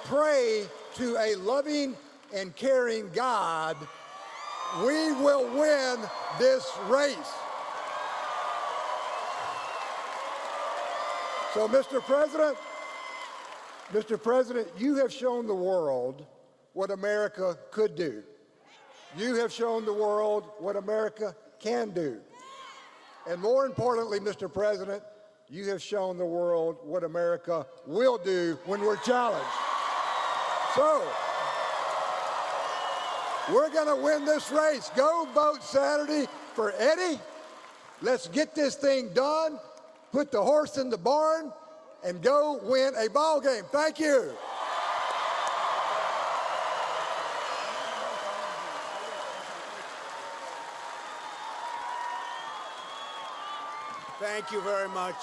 pray to a loving and caring God, we will win this race. So, Mr. President, you have shown the world what America could do. You have shown the world what America can do. And more importantly, Mr. President, you have shown the world what America will do when we're challenged. So, we're going to win this race. Go vote Saturday for Eddie. Let's get this thing done. Put the horse in the barn and go win a ball game. Thank you. Thank you very much.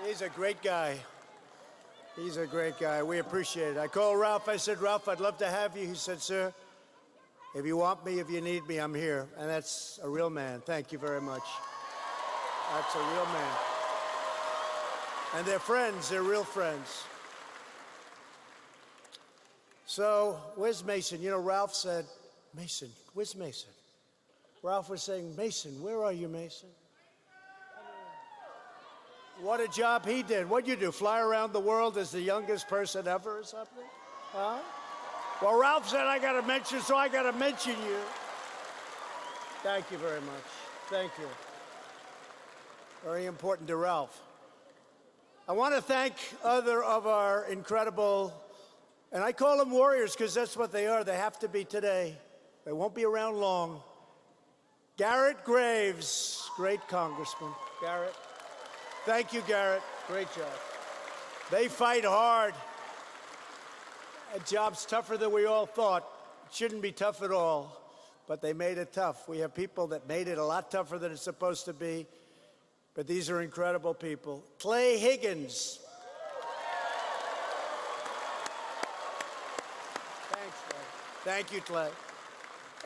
He's a great guy. He's a great guy. We appreciate it. I called Ralph. I said, Ralph, I'd love to have you. He said, sir, if you want me, if you need me, I'm here. And that's a real man. Thank you very much. That's a real man. And they're friends. They're real friends. So where's Mason? You know, Ralph said, Mason, where's Mason? Ralph was saying, Mason, where are you, Mason? What a job he did. What'd you do, fly around the world as the youngest person ever or something? Huh? Well, Ralph said I got to mention, so I got to mention you. Thank you very much. Thank you. Very important to Ralph. I want to thank other of our incredible And I call them warriors because that's what they are. They have to be today. They won't be around long. Garrett Graves, great congressman. Garrett. Thank you, Garrett. Great job. They fight hard. That job's tougher than we all thought. It shouldn't be tough at all, but they made it tough. We have people that made it a lot tougher than it's supposed to be, but these are incredible people. Clay Higgins. Thanks, Clay. Thank you, Clay.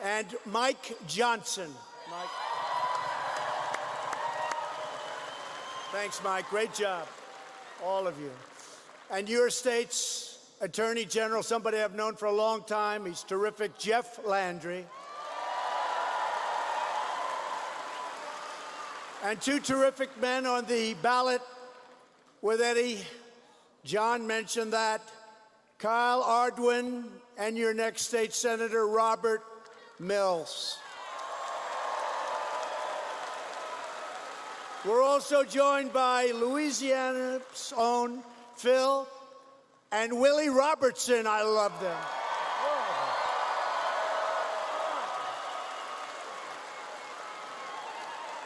And Mike Johnson. Mike. Thanks, Mike. Great job, all of you. And your state's Attorney General, somebody I've known for a long time. He's terrific, Jeff Landry. And two terrific men on the ballot with Eddie. John mentioned that. Kyle Ardwin and your next state senator, Robert Mills. We're also joined by Louisiana's own Phil and Willie Robertson. I love them.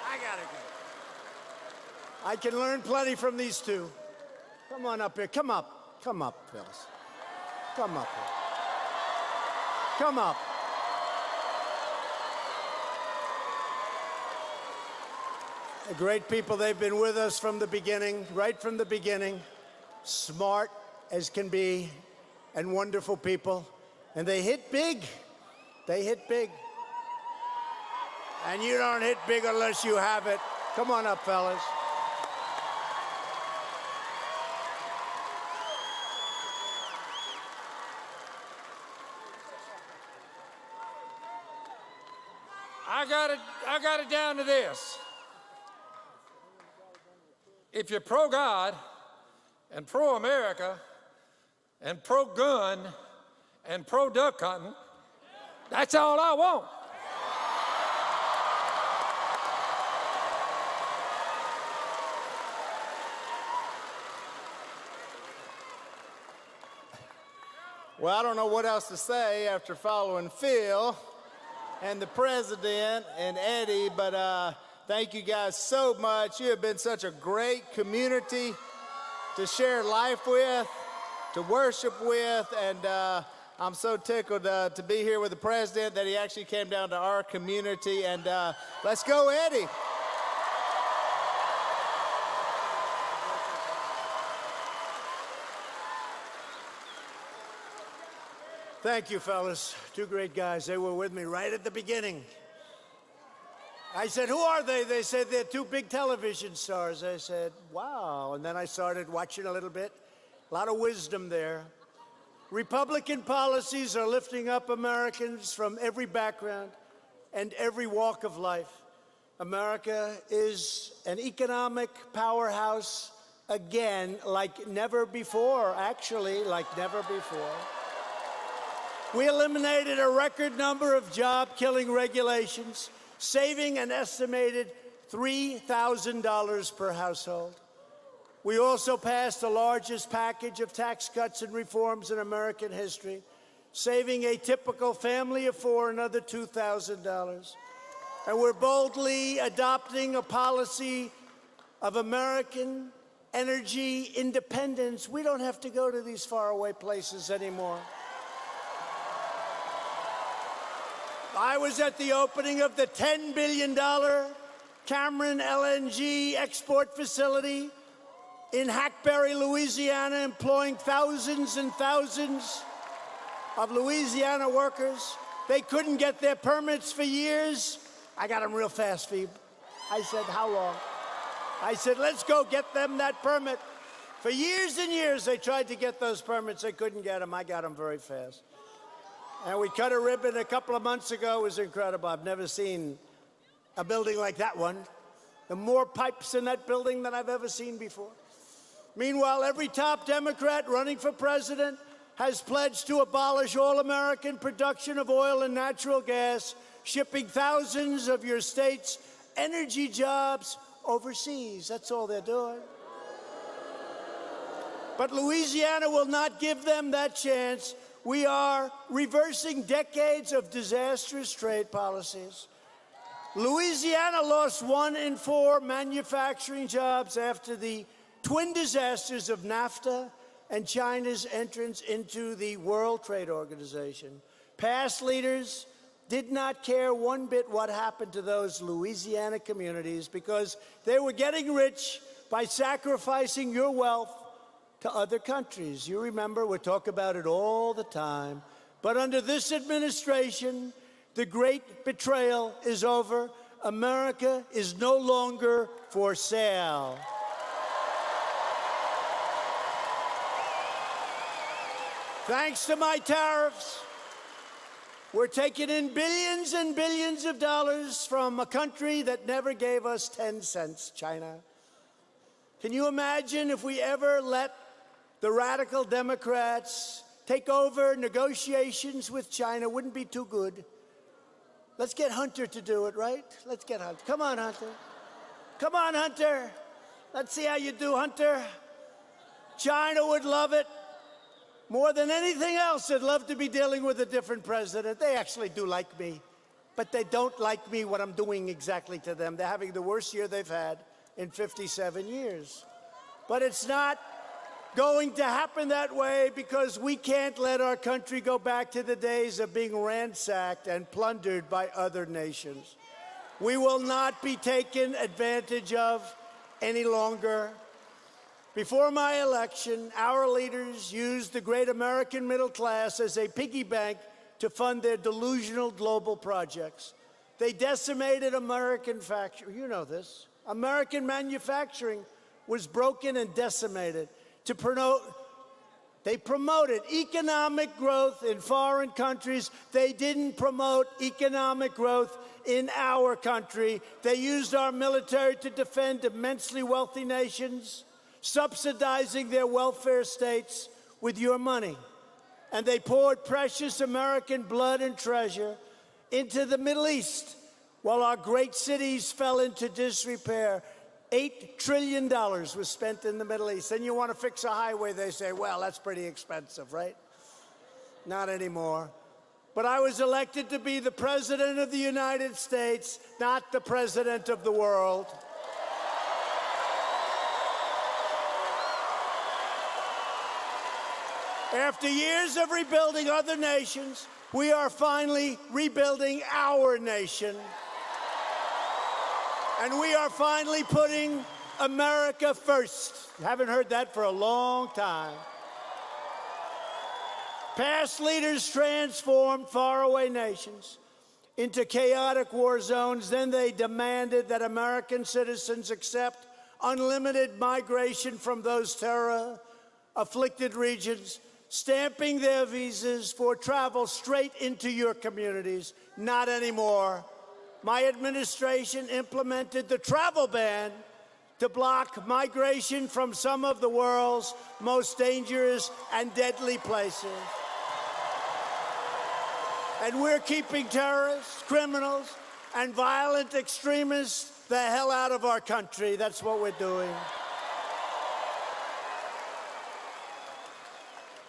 I gotta go. I can learn plenty from these two. Come on up here. Come up. Come up, Phyllis. Come up here. Come up. The great people, they've been with us from the beginning, right from the beginning. Smart as can be, and wonderful people. And they hit big. They hit big. And you don't hit big unless you have it. Come on up, fellas. I got it down to this. If you're pro-God and pro-America and pro-gun and pro-duck hunting, that's all I want. Well, I don't know what else to say after following Phil and the president and Eddie, but thank you guys so much. You have been such a great community to share life with, to worship with, and I'm so tickled to be here with the president that he actually came down to our community, and let's go, Eddie. Thank you, fellas. Two great guys. They were with me right at the beginning. I said, who are they? They said, they're two big television stars. I said, wow. And then I started watching a little bit. A lot of wisdom there. Republican policies are lifting up Americans from every background and every walk of life. America is an economic powerhouse again, like never before, actually, like never before. We eliminated a record number of job-killing regulations, saving an estimated $3,000 per household. We also passed the largest package of tax cuts and reforms in American history, saving a typical family of four another $2,000. And we're boldly adopting a policy of American energy independence. We don't have to go to these faraway places anymore. I was at the opening of the $10 billion Cameron LNG export facility in Hackberry, Louisiana, employing thousands and thousands of Louisiana workers. They couldn't get their permits for years. I got them real fast, Phoebe. I said, how long? I said, let's go get them that permit. For years and years, they tried to get those permits. They couldn't get them. I got them very fast. And we cut a ribbon a couple of months ago. It was incredible. I've never seen a building like that one. There are more pipes in that building than I've ever seen before. Meanwhile, every top Democrat running for president has pledged to abolish all American production of oil and natural gas, shipping thousands of your state's energy jobs overseas. That's all they're doing. But Louisiana will not give them that chance. We are reversing decades of disastrous trade policies. Louisiana lost 1 in 4 manufacturing jobs after the twin disasters of NAFTA and China's entrance into the World Trade Organization. Past leaders did not care one bit what happened to those Louisiana communities because they were getting rich by sacrificing your wealth to other countries. You remember, we talk about it all the time. But under this administration, the great betrayal is over. America is no longer for sale. Thanks to my tariffs, we're taking in billions and billions of dollars from a country that never gave us 10 cents, China. Can you imagine if we ever let the radical Democrats take over negotiations with China? Wouldn't be too good. Let's get Hunter to do it, right? Let's get Hunter. Come on, Hunter. Come on, Hunter. Let's see how you do, Hunter. China would love it. More than anything else, they'd love to be dealing with a different president. They actually do like me, but they don't like me what I'm doing exactly to them. They're having the worst year they've had in 57 years. But it's not going to happen that way because we can't let our country go back to the days of being ransacked and plundered by other nations. We will not be taken advantage of any longer. Before my election, our leaders used the great American middle class as a piggy bank to fund their delusional global projects. They decimated American factory. You know this. American manufacturing was broken and decimated. They promoted economic growth in foreign countries. They didn't promote economic growth in our country. They used our military to defend immensely wealthy nations, subsidizing their welfare states with your money. And they poured precious American blood and treasure into the Middle East while our great cities fell into disrepair. $8 trillion was spent in the Middle East. And you want to fix a highway, they say, well, that's pretty expensive, right? Not anymore. But I was elected to be the President of the United States, not the President of the world. After years of rebuilding other nations, we are finally rebuilding our nation. And we are finally putting America first. Haven't heard that for a long time. Past leaders transformed faraway nations into chaotic war zones. Then they demanded that American citizens accept unlimited migration from those terror-afflicted regions, stamping their visas for travel straight into your communities. Not anymore. My administration implemented the travel ban to block migration from some of the world's most dangerous and deadly places. And we're keeping terrorists, criminals, and violent extremists the hell out of our country. That's what we're doing.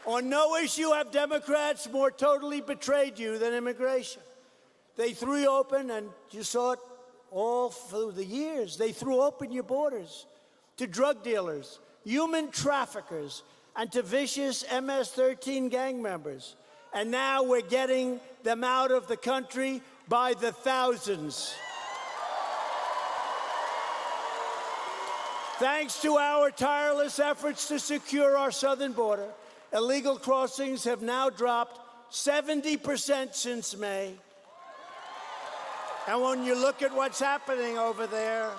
On no issue have Democrats more totally betrayed you than immigration. They threw you open, and you saw it all through the years. They threw open your borders to drug dealers, human traffickers, and to vicious MS-13 gang members. And now we're getting them out of the country by the thousands. Thanks to our tireless efforts to secure our southern border, illegal crossings have now dropped 70% since May. And when you look at what's happening over there,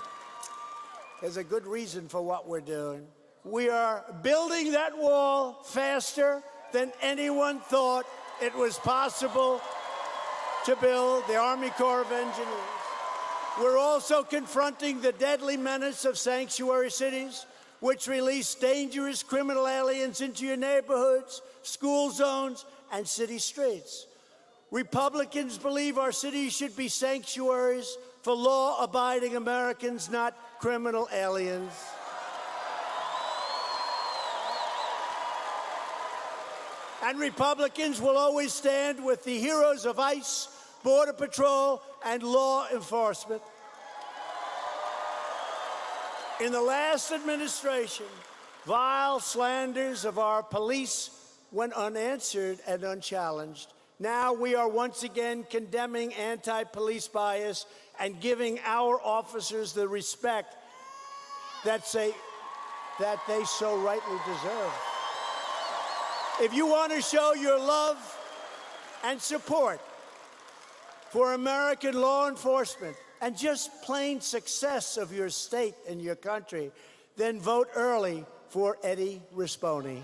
there's a good reason for what we're doing. We are building that wall faster than anyone thought it was possible to build, the Army Corps of Engineers. We're also confronting the deadly menace of sanctuary cities, which release dangerous criminal aliens into your neighborhoods, school zones, and city streets. Republicans believe our cities should be sanctuaries for law-abiding Americans, not criminal aliens. And Republicans will always stand with the heroes of ICE, Border Patrol, and law enforcement. In the last administration, vile slanders of our police went unanswered and unchallenged. Now we are once again condemning anti-police bias and giving our officers the respect that they so rightly deserve. If you want to show your love and support for American law enforcement and just plain success of your state and your country, then vote early for Eddie Rispone.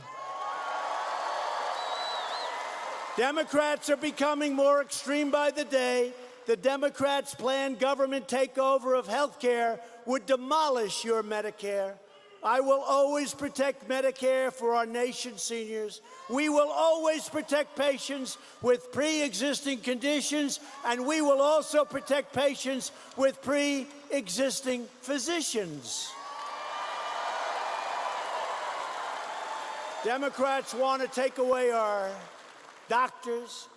Democrats are becoming more extreme by the day. The Democrats' planned government takeover of health care would demolish your Medicare. I will always protect Medicare for our nation's seniors. We will always protect patients with pre-existing conditions, and we will also protect patients with pre-existing physicians. Democrats want to take away our doctors.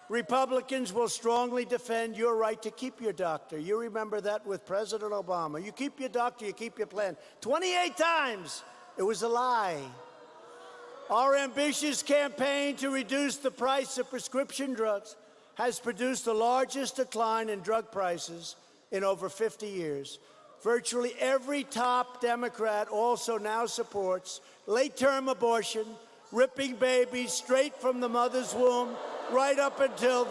Republicans will strongly defend your right to keep your doctor. You remember that with President Obama. You keep your doctor, you keep your plan. 28 times, it was a lie. Our ambitious campaign to reduce the price of prescription drugs has produced the largest decline in drug prices in over 50 years. Virtually every top Democrat also now supports late-term abortion, ripping babies straight from the mother's womb right up until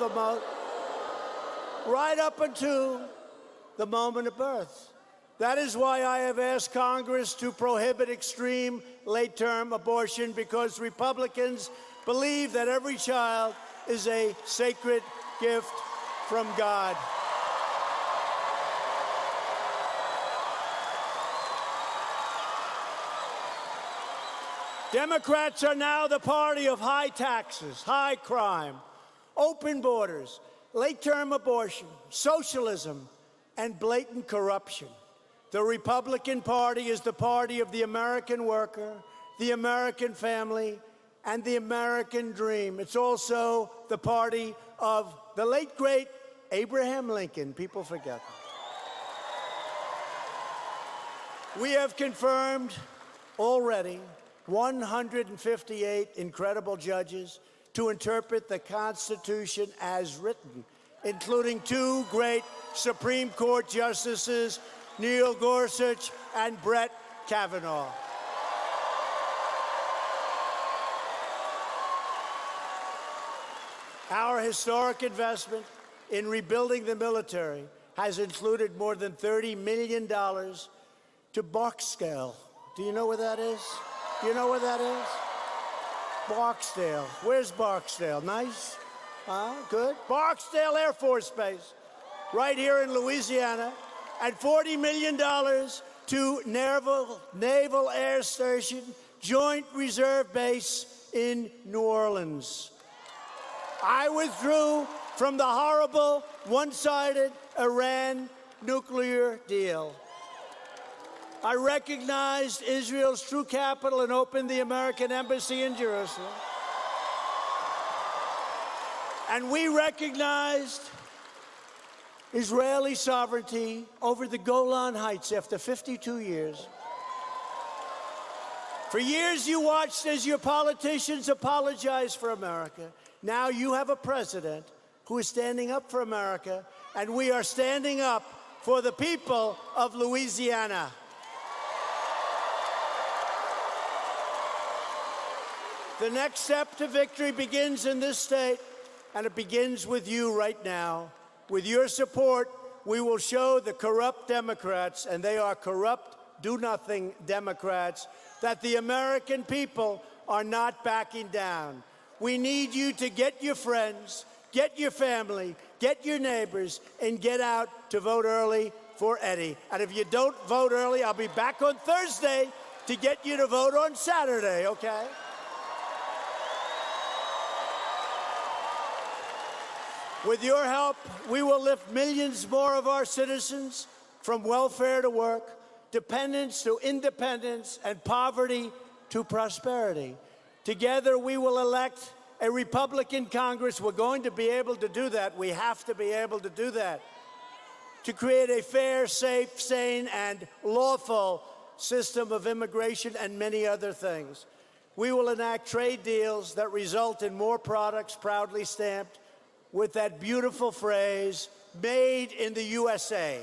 the moment of birth. That is why I have asked Congress to prohibit extreme late-term abortion, because Republicans believe that every child is a sacred gift from God. Democrats are now the party of high taxes, high crime, open borders, late-term abortion, socialism, and blatant corruption. The Republican Party is the party of the American worker, the American family, and the American dream. It's also the party of the late, great Abraham Lincoln. People forget that. We have confirmed already 158 incredible judges to interpret the Constitution as written, including two great Supreme Court justices, Neil Gorsuch and Brett Kavanaugh. Our historic investment in rebuilding the military has included more than $30 million to Barksdale. Do you know where that is? Do you know where that is? Barksdale. Where's Barksdale? Nice? Good. Barksdale Air Force Base, right here in Louisiana, and $40 million to Naval Air Station, Joint Reserve Base in New Orleans. I withdrew from the horrible, one-sided Iran nuclear deal. I recognized Israel's true capital and opened the American embassy in Jerusalem. And we recognized Israeli sovereignty over the Golan Heights after 52 years. For years, you watched as your politicians apologized for America. Now you have a president who is standing up for America, and we are standing up for the people of Louisiana. The next step to victory begins in this state, and it begins with you right now. With your support, we will show the corrupt Democrats, and they are corrupt, do-nothing Democrats, that the American people are not backing down. We need you to get your friends, get your family, get your neighbors, and get out to vote early for Eddie. And if you don't vote early, I'll be back on Thursday to get you to vote on Saturday, okay? With your help, we will lift millions more of our citizens from welfare to work, dependence to independence, and poverty to prosperity. Together, we will elect a Republican Congress, we're going to be able to do that. We have to be able to do that. To create a fair, safe, sane, and lawful system of immigration and many other things. We will enact trade deals that result in more products proudly stamped with that beautiful phrase, made in the USA.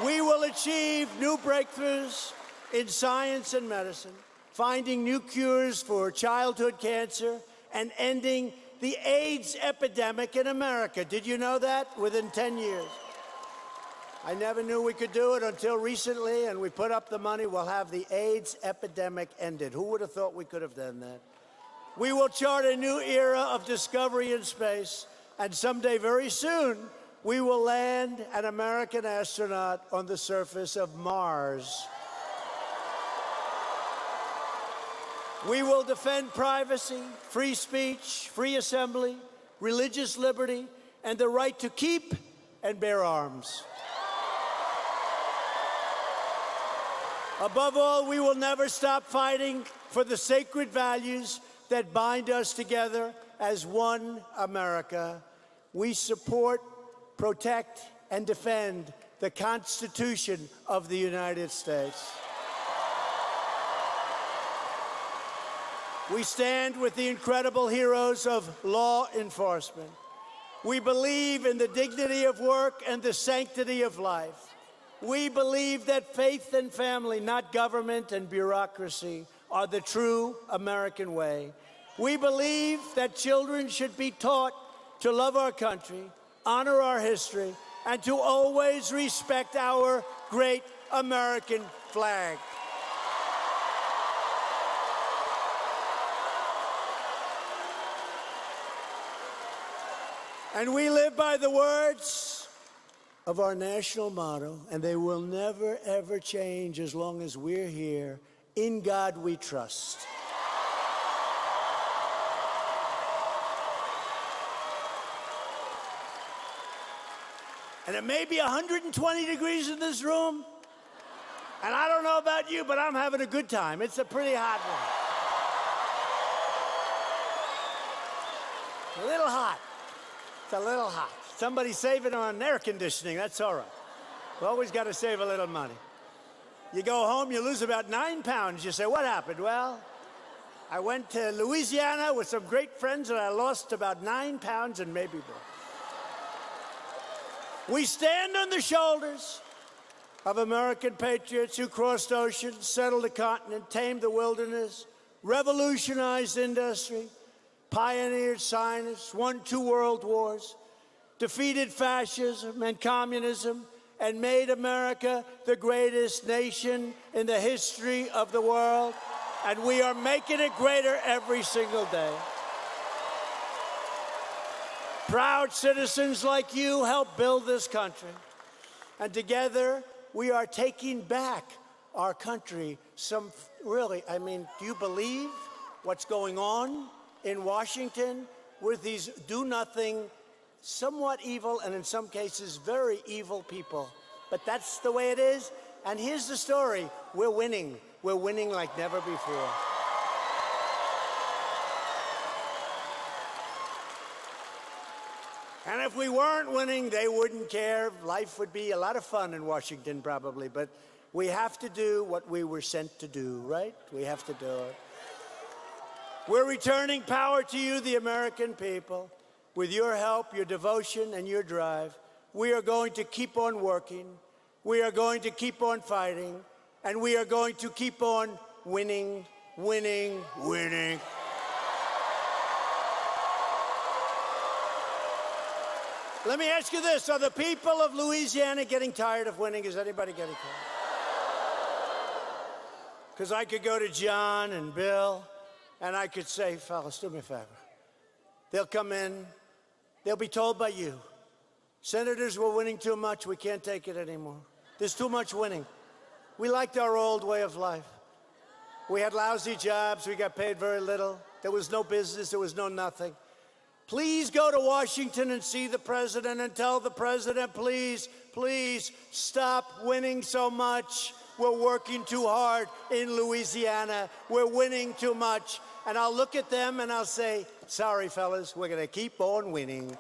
We will achieve new breakthroughs in science and medicine, finding new cures for childhood cancer, and ending the AIDS epidemic in America. Did you know that? Within 10 years. I never knew we could do it until recently, and we put up the money. We'll have the AIDS epidemic ended. Who would have thought we could have done that? We will chart a new era of discovery in space, and someday, very soon, we will land an American astronaut on the surface of Mars. We will defend privacy, free speech, free assembly, religious liberty, and the right to keep and bear arms. Above all, we will never stop fighting for the sacred values that bind us together as one America. We support, protect, and defend the Constitution of the United States. We stand with the incredible heroes of law enforcement. We believe in the dignity of work and the sanctity of life. We believe that faith and family, not government and bureaucracy, are the true American way. We believe that children should be taught to love our country, honor our history, and to always respect our great American flag. And we live by the words of our national motto, and they will never, ever change as long as we're here. In God we trust. And it may be 120 degrees in this room, and I don't know about you, but I'm having a good time. It's a pretty hot one. A little hot. It's a little hot. Somebody's saving on air conditioning. That's all right. We always got to save a little money. You go home, you lose about 9 pounds. You say, what happened? Well, I went to Louisiana with some great friends, and I lost about 9 pounds and maybe more. We stand on the shoulders of American patriots who crossed oceans, settled a continent, tamed the wilderness, revolutionized industry, pioneered science, won 2 world wars, defeated fascism and communism, and made America the greatest nation in the history of the world. And we are making it greater every single day. Proud citizens like you help build this country. And together, we are taking back our country. Really, I mean, do you believe what's going on in Washington with these do-nothing, somewhat evil, and in some cases, very evil people? But that's the way it is. And here's the story. We're winning. We're winning like never before. And if we weren't winning, they wouldn't care. Life would be a lot of fun in Washington, probably. But we have to do what we were sent to do, right? We have to do it. We're returning power to you, the American people. With your help, your devotion, and your drive, we are going to keep on working. We are going to keep on fighting. And we are going to keep on winning, winning, winning. Let me ask you this. Are the people of Louisiana getting tired of winning? Is anybody getting tired? Because I could go to John and Bill, and I could say, fellas, do me a favor. They'll come in. They'll be told by you, senators, we're winning too much. We can't take it anymore. There's too much winning. We liked our old way of life. We had lousy jobs. We got paid very little. There was no business. There was no nothing. Please go to Washington and see the president and tell the president, please, please stop winning so much. We're working too hard in Louisiana. We're winning too much. And I'll look at them and I'll say, sorry, fellas, we're going to keep on winning.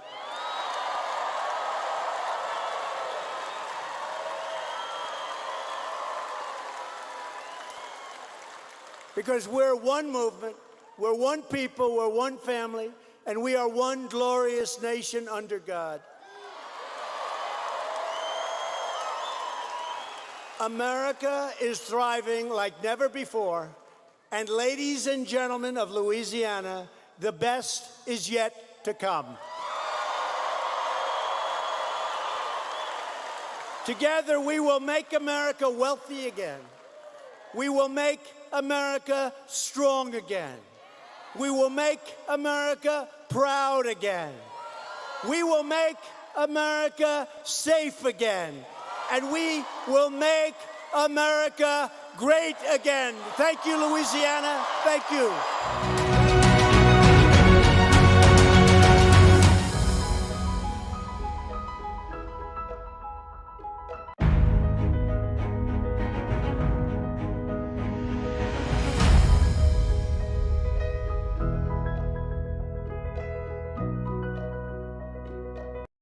Because we're one movement, we're one people, we're one family, and we are one glorious nation under God. America is thriving like never before, and ladies and gentlemen of Louisiana, the best is yet to come. Together, we will make America wealthy again. We will make America strong again. We will make America proud again. We will make America safe again. And we will make America great again. Thank you, Louisiana. Thank you.